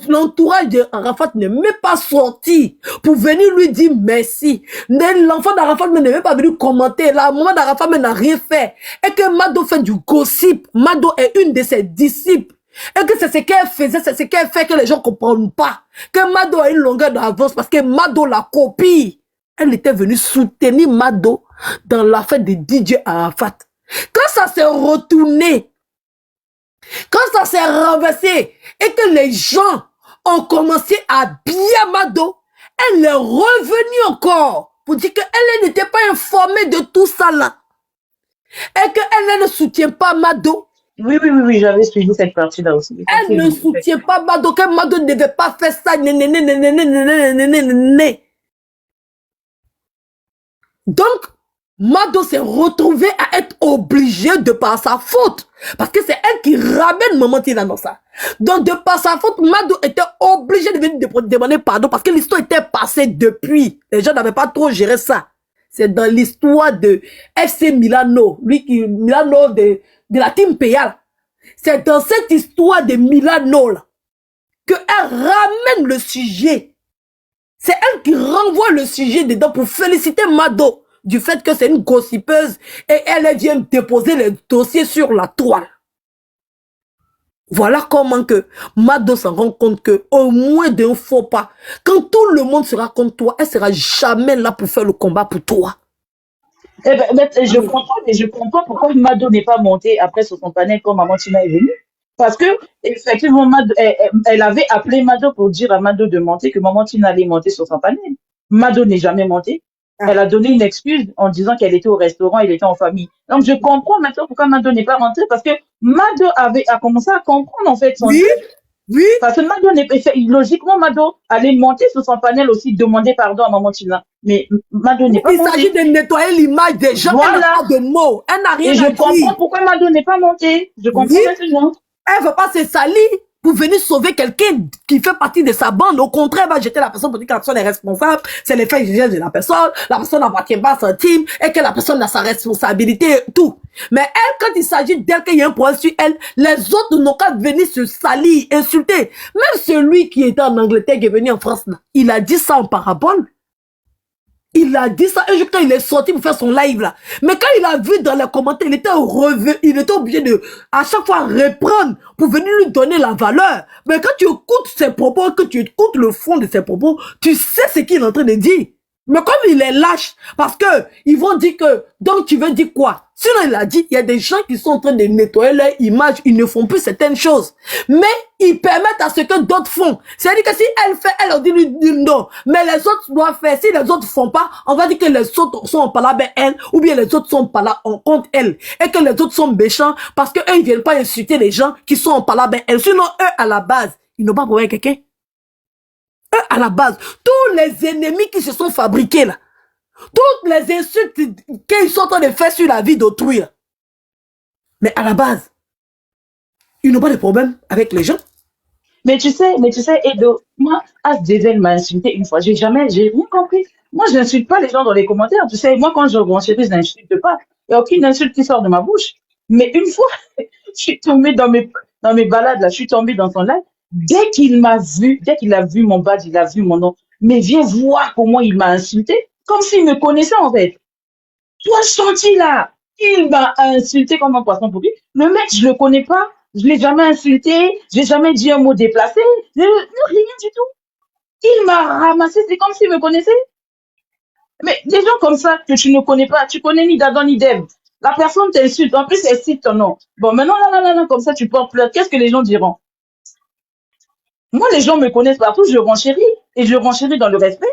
L'entourage d'Arafat n'est même pas sorti pour venir lui dire merci. L'enfant d'Arafat n'est même pas venu commenter. La maman d'Arafat n'a rien fait. Et que Mado fait du gossip. Mado est une de ses disciples. Et que c'est ce qu'elle faisait, c'est ce qu'elle fait que les gens ne comprennent pas. Que Mado a une longueur d'avance parce que Mado la copie. Elle était venue soutenir Mado dans l'affaire de DJ Arafat. Quand ça s'est retourné, quand ça s'est renversé et que les gens ont commencé à bien Mado, elle est revenue encore pour dire qu'elle n'était pas informée de tout ça là. Et qu'elle ne soutient pas Mado. Oui, j'avais suivi cette partie-là aussi. Elle ne soutient pas Mado, que Mado ne devait pas faire ça. Donc, Mado s'est retrouvée à être obligée de par sa faute. Parce que c'est elle qui ramène Maman Tina dans ça. Donc, de par sa faute, Mado était obligée de venir demander pardon parce que l'histoire était passée depuis. Les gens n'avaient pas trop géré ça. C'est dans l'histoire de FC Milano. Milano de la team Payal. C'est dans cette histoire de Milano là qu'elle ramène le sujet. C'est elle qui renvoie le sujet dedans pour féliciter Mado du fait que c'est une gossipeuse et elle vient déposer les dossiers sur la toile. Voilà comment que Mado s'en rend compte que au moins d'un faux pas, quand tout le monde sera contre toi, elle sera jamais là pour faire le combat pour toi. Eh ben, je comprends pourquoi Mado n'est pas montée après sur son panel quand Maman Tina est venue. Parce que, effectivement, Mado, elle avait appelé Mado pour dire à Mado de monter, que Maman Tina allait monter sur son panel. Mado n'est jamais montée. Elle a donné une excuse en disant qu'elle était au restaurant, elle était en famille. Donc, je comprends maintenant pourquoi Mado n'est pas rentrée, parce que Mado a commencé à comprendre, en fait, son truc. Oui. Parce que Mado logiquement, Mado allait monter sur son panel aussi, demander pardon à Maman Tina. Mais Mado n'est pas montée. Il s'agit de nettoyer l'image des gens. Voilà. Elle n'a pas de mots. Elle n'a rien à dire. Et je comprends pourquoi Mado n'est pas montée. Je comprends maintenant. Elle ne veut pas se salir pour venir sauver quelqu'un qui fait partie de sa bande. Au contraire, elle va jeter la personne pour dire que la personne est responsable. C'est les faits de la personne n'appartient pas à son team et que la personne a sa responsabilité et tout. Mais elle, quand il s'agit d'elle, qu'il y a un point sur elle, les autres n'ont qu'à venir se salir, insulter. Même celui qui était en Angleterre, qui est venu en France, là, il a dit ça en parabole. Il a dit ça, et quand il est sorti pour faire son live là. Mais quand il a vu dans les commentaires, il était obligé de, à chaque fois, reprendre pour venir lui donner la valeur. Mais quand tu écoutes ses propos, que tu écoutes le fond de ses propos, tu sais ce qu'il est en train de dire. Mais comme il est lâche, parce que ils vont dire que, donc tu veux dire quoi? Sinon, il a dit, il y a des gens qui sont en train de nettoyer leur image, ils ne font plus certaines choses. Mais ils permettent à ce que d'autres font. C'est-à-dire que si elle fait, elle leur dit non. Mais les autres doivent faire. Si les autres font pas, on va dire que les autres sont pas là avec elle, ou bien les autres sont pas là en contre elle. Et que les autres sont méchants parce que eux, ils viennent pas insulter les gens qui sont pas là avec elle. Sinon, eux, à la base, ils n'ont pas pour quelqu'un. Eux, à la base, tous les ennemis qui se sont fabriqués là, toutes les insultes qu'ils sont en train de faire sur la vie d'autrui là, mais à la base, ils n'ont pas de problème avec les gens. Mais tu sais, Edo, moi, Asdezel m'a insulté une fois. J'ai rien compris. Moi, je n'insulte pas les gens dans les commentaires. Tu sais, moi, quand je renchéris, je n'insulte pas. Il n'y a aucune insulte qui sort de ma bouche. Mais une fois, je suis tombée dans mes balades, là, je suis tombée dans son live. Dès qu'il a vu mon badge, il a vu mon nom. Mais viens voir comment il m'a insulté. Comme s'il me connaissait, en fait. Toi, Chanty, là, il m'a insulté comme un poisson pourri. Le mec, je le connais pas. Je l'ai jamais insulté. J'ai jamais dit un mot déplacé. Rien du tout. Il m'a ramassé. C'est comme s'il me connaissait. Mais des gens comme ça que tu ne connais pas, tu connais ni d'Adam ni d'Ève. La personne t'insulte. En plus, elle cite ton nom. Bon, maintenant, là, comme ça, tu portes plainte. Qu'est-ce que les gens diront? Moi, les gens me connaissent partout. Je renchéris. Et je renchéris dans le respect.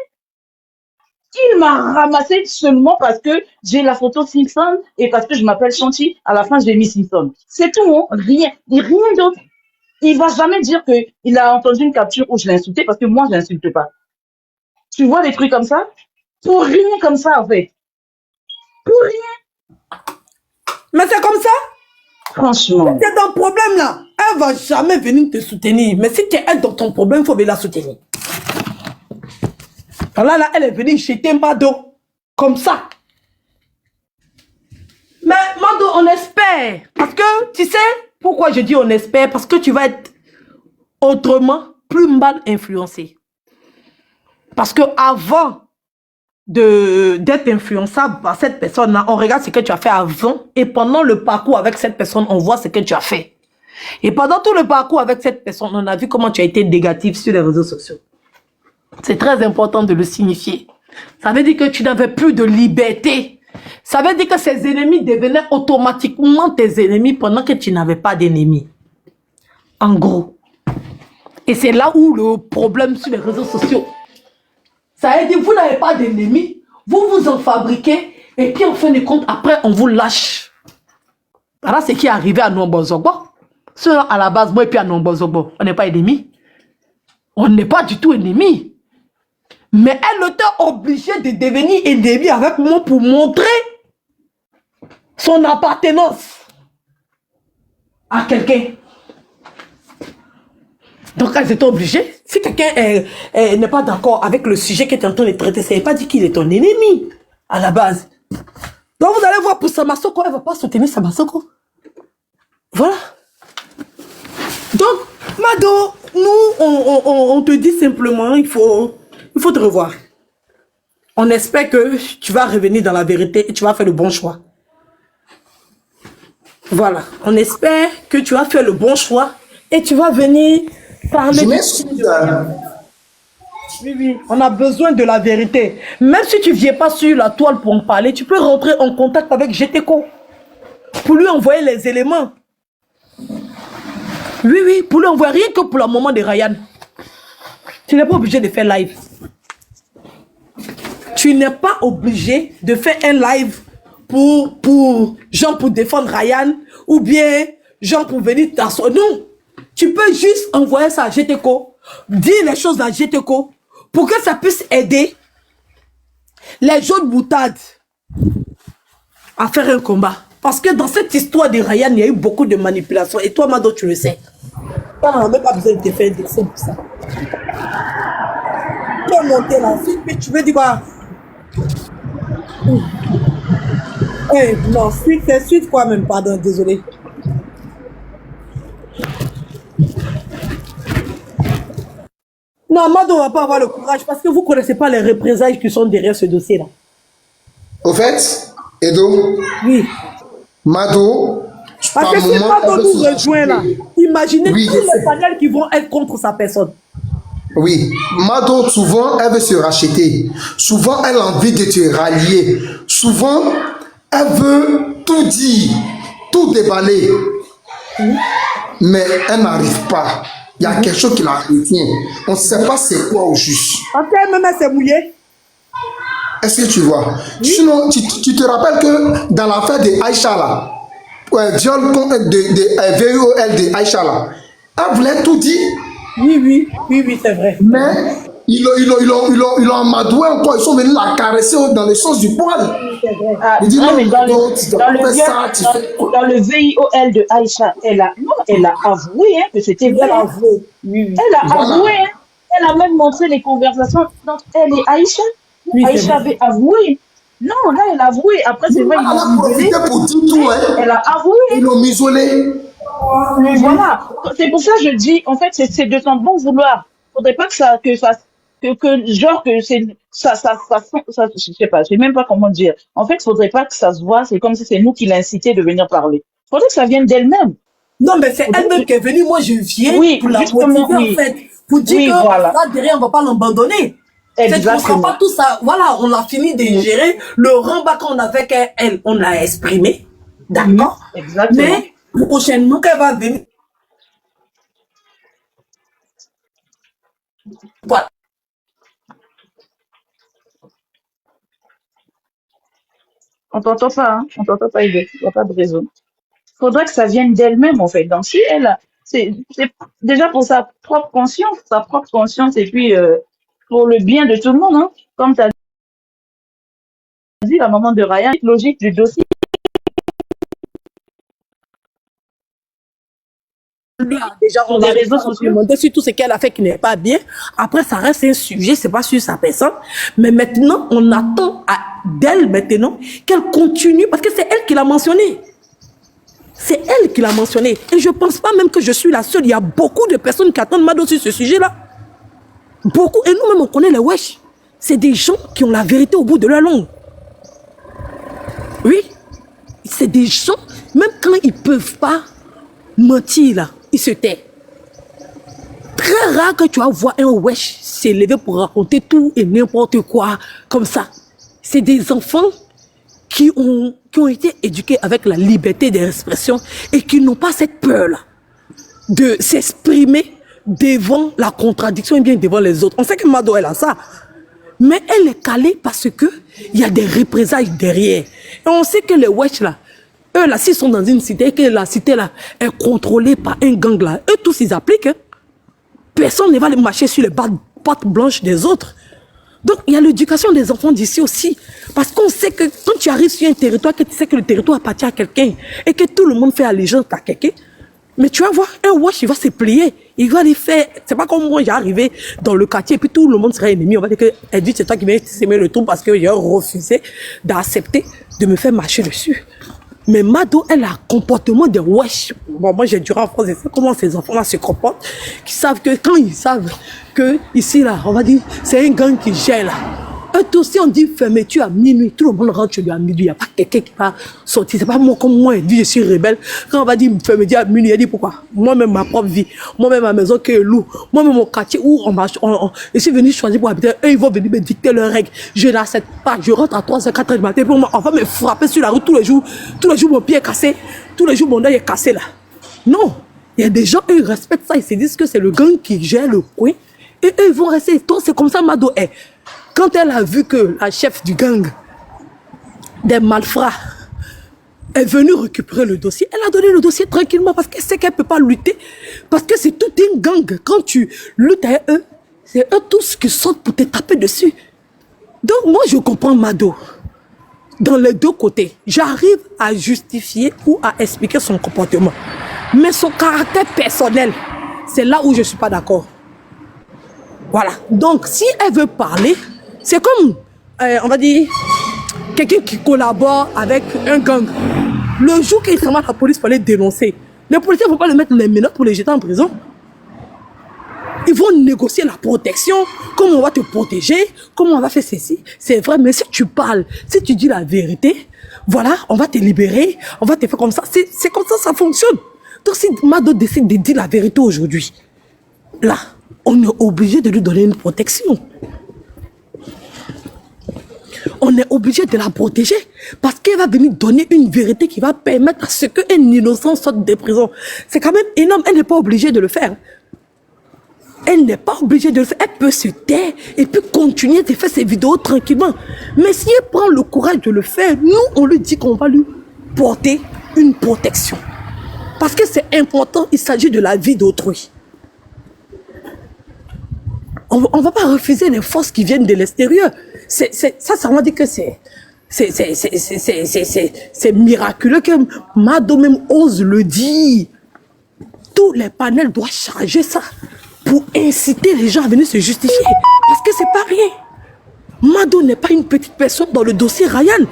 Il m'a ramassé seulement parce que j'ai la photo Simpson et parce que je m'appelle Chanty. À la fin, j'ai mis Simpson. C'est tout, hein? Rien d'autre. Il va jamais dire qu'il a entendu une capture où je l'ai insulté parce que moi, je l'insulte pas. Tu vois des trucs comme ça? Pour rien comme ça, en fait. Pour rien. Mais c'est comme ça? Franchement. C'est ton problème là. Elle va jamais venir te soutenir. Mais si tu es dans ton problème, il faut venir la soutenir. Alors là, elle est venue jeter Mado. Comme ça. Mais Mado, on espère. Parce que, tu sais, pourquoi je dis on espère? Parce que tu vas être autrement plus mal influencé. Parce que avant d'être influençable par cette personne-là, on regarde ce que tu as fait avant. Et pendant le parcours avec cette personne, on voit ce que tu as fait. Et pendant tout le parcours avec cette personne, on a vu comment tu as été négatif sur les réseaux sociaux. C'est très important de le signifier. Ça veut dire que tu n'avais plus de liberté. Ça veut dire que ces ennemis devenaient automatiquement tes ennemis pendant que tu n'avais pas d'ennemis. En gros. Et c'est là où le problème sur les réseaux sociaux. Ça veut dire que vous n'avez pas d'ennemis, vous vous en fabriquez, et puis en fin de compte, après, on vous lâche. Voilà ce qui est arrivé à Nombozogbo. Sinon, à la base, moi et puis à Nombozogbo, on n'est pas ennemis. On n'est pas du tout ennemis. Mais elle était obligée de devenir ennemie avec moi pour montrer son appartenance à quelqu'un. Donc, elles étaient obligées. Si quelqu'un n'est pas d'accord avec le sujet que tu es en train de traiter, ça ne veut pas dire qu'il est ton ennemi à la base. Donc, vous allez voir pour Samasoko, elle ne va pas soutenir Samasoko. Voilà. Donc, Mado, nous, on te dit simplement, il faut te revoir. On espère que tu vas revenir dans la vérité et tu vas faire le bon choix. Voilà. On espère que tu vas faire le bon choix et tu vas venir parler. Je m'excuse. Oui. On a besoin de la vérité. Même si tu ne viens pas sur la toile pour en parler, tu peux rentrer en contact avec GTCO pour lui envoyer les éléments. Oui, pour lui envoyer rien que pour le moment de Ryan. Tu n'es pas obligé de faire live. Tu n'es pas obligé de faire un live pour défendre Ryan ou bien genre pour venir t'asseoir. Non. Tu peux juste envoyer ça à GTCO, dire les choses à GTCO pour que ça puisse aider les jeunes boutades à faire un combat. Parce que dans cette histoire de Ryan, il y a eu beaucoup de manipulations. Et toi, Mado, tu le sais. On n'a même pas besoin de te faire un dessin pour ça. Tu es monté là, mais tu veux dire quoi? Non, suite quoi même, pardon, désolé. Non, Mado ne va pas avoir le courage parce que vous ne connaissez pas les représailles qui sont derrière ce dossier-là. Au fait, Edo, oui. Mado, parce que si Mado nous rejoint là, imaginez tous les panels qui vont être contre sa personne. Oui, Mado, souvent, elle veut se racheter. Souvent, elle a envie de te rallier. Souvent, elle veut tout dire, tout déballer. Mais elle n'arrive pas. Il y a quelque chose qui la retient. On ne sait pas c'est quoi au juste. Ok, même elle s'est mouillée. Est-ce que tu vois? Sinon, tu te rappelles que dans l'affaire de Aïcha là, viol de VOL de Aïcha là, elle voulait tout dire. Oui, c'est vrai. Mais ils l'ont amadoué encore, ils sont venus la caresser dans le sens du poil. Ah, Il dit non, non, mais non, tu dois pas faire ça, tu fais quoi? dans le VIOL de Aïcha, elle a avoué hein, que c'était vrai. Elle a avoué. Oui. Elle a Voilà. avoué. Hein. Elle a même montré les conversations entre elle et Aïcha. Oui, c'est Aïcha vrai. avait avoué. Non, là, elle a avoué. Après, c'est vrai, Elle ils a l'ont profité isolé. pour dire tout, hein. Elle a avoué. Ils l'ont isolé. Voilà. C'est pour ça que je dis, en fait, c'est de son bon vouloir. Faudrait pas que genre que c'est je sais pas, je sais même pas comment dire. En fait, faudrait pas que ça se voit. C'est comme si c'est nous qui l'incitait de venir parler. Faudrait que ça vienne d'elle-même. Non, mais c'est elle-même qui est venue. Moi, je viens Oui, pour la justement, motiver, oui. en fait. Pour dire Oui, que voilà. là, derrière, on va pas l'abandonner. C'est qu'on sera Exactement. pas tout ça. Voilà, on a fini de gérer. Le rembat qu'on avait qu'elle, on l'a exprimé. D'accord? Exactement. Mais, prochainement, qu'elle va venir. Voilà. On t'entend pas, hein. On t'entend pas, il n'y a pas de réseau. Faudrait que ça vienne d'elle-même, en fait. Donc, si elle, c'est déjà pour sa propre conscience, et puis pour le bien de tout le monde, hein. Comme tu as dit, la maman de Ryan, logique du dossier. Déjà, on Sur a les réseaux sociaux. demandé sur tout ce qu'elle a fait qui n'est pas bien. Après, ça reste un sujet, c'est pas sur sa personne. Mais maintenant, on attend d'elle maintenant qu'elle continue parce que c'est elle qui l'a mentionné. C'est elle qui l'a mentionné. Et je pense pas même que je suis la seule. Il y a beaucoup de personnes qui attendent Mado sur ce sujet-là. Beaucoup. Et nous-mêmes, on connaît les wesh. C'est des gens qui ont la vérité au bout de leur langue. Oui. C'est des gens, même quand ils peuvent pas mentir, là, ils se taisent. Très rare que tu vas voir un wesh s'élever pour raconter tout et n'importe quoi comme ça. C'est des enfants qui ont été éduqués avec la liberté d'expression et qui n'ont pas cette peur-là de s'exprimer devant la contradiction et bien devant les autres. On sait que Mado, elle a ça. Mais elle est calée parce que il y a des représailles derrière. Et on sait que les wesh là, eux là, s'ils sont dans une cité et que la cité là est contrôlée par un gang là, eux tous ils appliquent. Hein. Personne ne va les marcher sur les pattes blanches des autres. Donc il y a l'éducation des enfants d'ici aussi. Parce qu'on sait que quand tu arrives sur un territoire, que tu sais que le territoire appartient à quelqu'un et que tout le monde fait allégeance à quelqu'un, mais tu vas voir, un wesh, il va se plier. Il va les faire. C'est pas comme moi, j'ai arrivé dans le quartier et puis tout le monde serait ennemi. On va dire que elle dit c'est toi qui viens s'aimer le tout parce que j'ai refusé d'accepter de me faire marcher dessus. Mais Mado, elle a un comportement de wesh. Bon, moi j'ai duré en France, je sais comment ces enfants-là se comportent. Qui savent que quand ils savent que ici là, on va dire, c'est un gang qui gère là. Eux aussi on dit fermeture à minuit, tout le monde rentre chez lui à minuit, il n'y a pas quelqu'un qui va sortir. C'est pas moi comme moi, elle dit je suis rebelle. Quand on va dire fermeture à minuit, elle dit pourquoi? Moi-même ma propre vie, moi-même ma maison qui est lourd, moi-même mon quartier où je suis venu choisir pour habiter, eux ils vont venir me dicter leurs règles. Je n'accepte pas, je rentre à 3h, 4h du matin, pour moi, on va me frapper sur la route tous les jours mon pied est cassé, tous les jours mon œil est cassé là. Non, il y a des gens, eux ils respectent ça, ils se disent que c'est le gang qui gère le coin et eux ils vont rester. Donc c'est comme ça Mado est. Quand elle a vu que la chef du gang des malfrats est venue récupérer le dossier, elle a donné le dossier tranquillement parce qu'elle sait qu'elle ne peut pas lutter. Parce que c'est tout un gang. Quand tu luttes avec eux, c'est eux tous qui sautent pour te taper dessus. Donc moi je comprends Mado. Dans les deux côtés, j'arrive à justifier ou à expliquer son comportement. Mais son caractère personnel, c'est là où je ne suis pas d'accord. Voilà. Donc si elle veut parler, c'est comme, on va dire, quelqu'un qui collabore avec un gang. Le jour qu'il s'en va à la police pour les dénoncer, les policiers ne vont pas le mettre les menottes pour les jeter en prison. Ils vont négocier la protection, comment on va te protéger, comment on va faire ceci. C'est vrai, mais si tu parles, si tu dis la vérité, voilà, on va te libérer, on va te faire comme ça. C'est comme ça fonctionne. Donc si Mado décide de dire la vérité aujourd'hui, là, on est obligé de lui donner une protection. On est obligé de la protéger parce qu'elle va venir donner une vérité qui va permettre à ce qu'un innocent sorte de prison. C'est quand même énorme. Elle n'est pas obligée de le faire. Elle n'est pas obligée de le faire. Elle peut se taire et puis continuer de faire ses vidéos tranquillement. Mais si elle prend le courage de le faire, nous, on lui dit qu'on va lui porter une protection. Parce que c'est important, il s'agit de la vie d'autrui. On ne va pas refuser les forces qui viennent de l'extérieur. Ça m'a dit que c'est miraculeux que Mado même ose le dire. Tous les panels doivent charger ça pour inciter les gens à venir se justifier. Parce que c'est pas rien. Mado n'est pas une petite personne dans le dossier Ryan.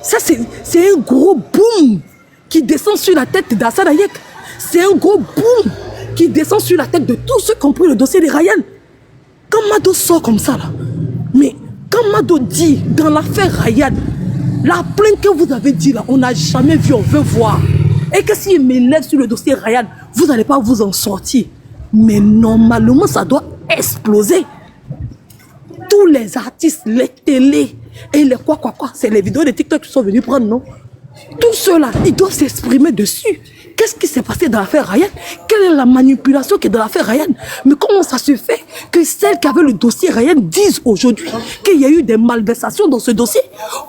Ça, c'est un gros boom qui descend sur la tête d'Assad Hayek. C'est un gros boom qui descend sur la tête de tous ceux qui ont pris le dossier de Ryan. Quand Mado sort comme ça, là, mais quand Mado dit dans l'affaire Ryan, la plainte que vous avez dit là, on n'a jamais vu, on veut voir. Et que s'il m'élève sur le dossier Ryan, vous n'allez pas vous en sortir. Mais normalement, ça doit exploser. Tous les artistes, les télés et les quoi, c'est les vidéos de TikTok qui sont venus prendre, non? Tout cela, ils doivent s'exprimer dessus. Qu'est-ce qui s'est passé dans l'affaire Ryan? Quelle est la manipulation qui est dans l'affaire Ryan? Mais comment ça se fait que celles qui avaient le dossier Ryan disent aujourd'hui qu'il y a eu des malversations dans ce dossier?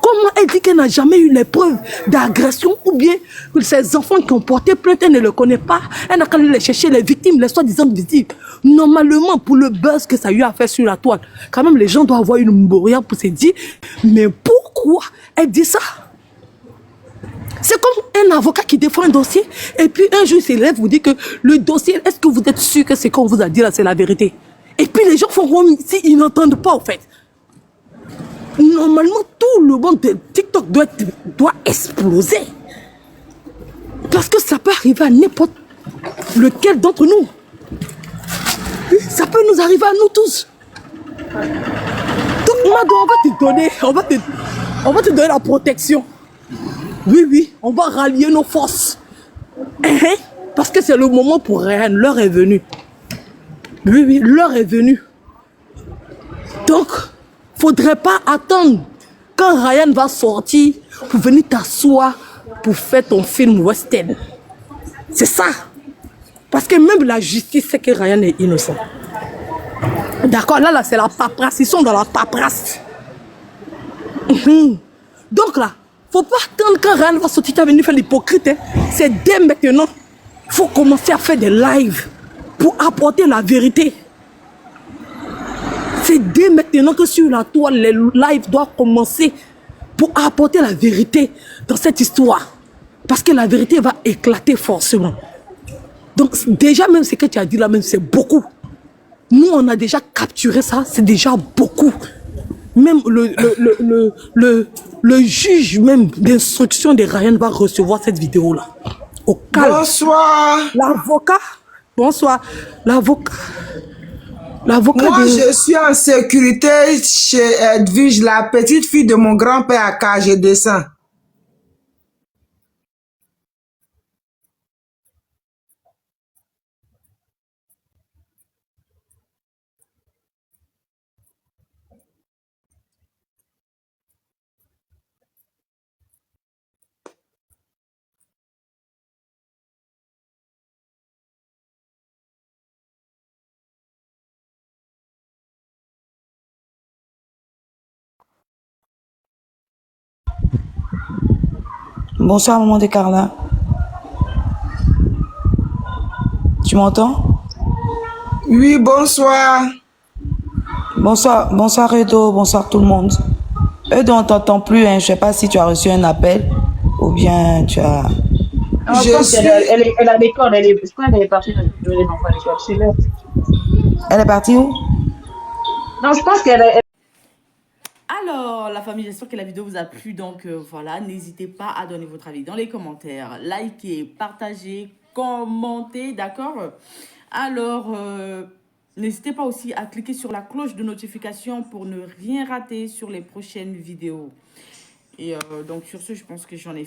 Comment elle dit qu'elle n'a jamais eu les preuves d'agression ou bien ces enfants qui ont porté plainte, elle ne le connaît pas? Elle n'a qu'à aller chercher les victimes, les soi-disant victimes. Normalement, pour le buzz que ça a eu à faire sur la toile, quand même les gens doivent avoir une moria pour se dire, mais pourquoi elle dit ça? C'est comme un avocat qui défend un dossier et puis un jour il s'élève, vous dit que le dossier, est-ce que vous êtes sûr que ce qu'on vous a dit là, c'est la vérité? Et puis les gens font comme si ils n'entendent pas en fait. Normalement, tout le monde de TikTok doit exploser. Parce que ça peut arriver à n'importe lequel d'entre nous. Ça peut nous arriver à nous tous. Donc Mado, on va te donner la protection. Oui, on va rallier nos forces. Parce que c'est le moment pour Ryan, l'heure est venue. Oui, l'heure est venue. Donc, faudrait pas attendre quand Ryan va sortir pour venir t'asseoir pour faire ton film western. C'est ça. Parce que même la justice sait que Ryan est innocent. D'accord, là, c'est la paperasse. Ils sont dans la paperasse. Donc là, faut pas attendre quand Ryan va sortir, tu vas venir faire l'hypocrite. Hein. C'est dès maintenant. Il faut commencer à faire des lives pour apporter la vérité. C'est dès maintenant que sur la toile, les lives doivent commencer pour apporter la vérité dans cette histoire. Parce que la vérité va éclater forcément. Donc déjà, même ce que tu as dit là, même c'est beaucoup. Nous, on a déjà capturé ça, c'est déjà beaucoup. Même le juge même d'instruction de Ryan va recevoir cette vidéo-là. Au calme. Bonsoir. L'avocat. Bonsoir. L'avocat. Moi, je suis en sécurité chez Edwige, la petite fille de mon grand-père à K. Je descends. Bonsoir, maman de Carla. Tu m'entends? Oui, bonsoir. Bonsoir Edo, bonsoir tout le monde. Edo, on t'entend plus, hein. Je sais pas si tu as reçu un appel ou bien tu as... Non, je pense qu'elle est à l'école, je crois qu'elle est partie de les enfants à l'école, c'est l'heure. Elle est partie où? Non, je pense qu'elle est... Alors, la famille, j'espère que la vidéo vous a plu. Donc, voilà, n'hésitez pas à donner votre avis dans les commentaires. Likez, partagez, commentez, d'accord? Alors, n'hésitez pas aussi à cliquer sur la cloche de notification pour ne rien rater sur les prochaines vidéos. Et donc, sur ce, je pense que j'en ai fait.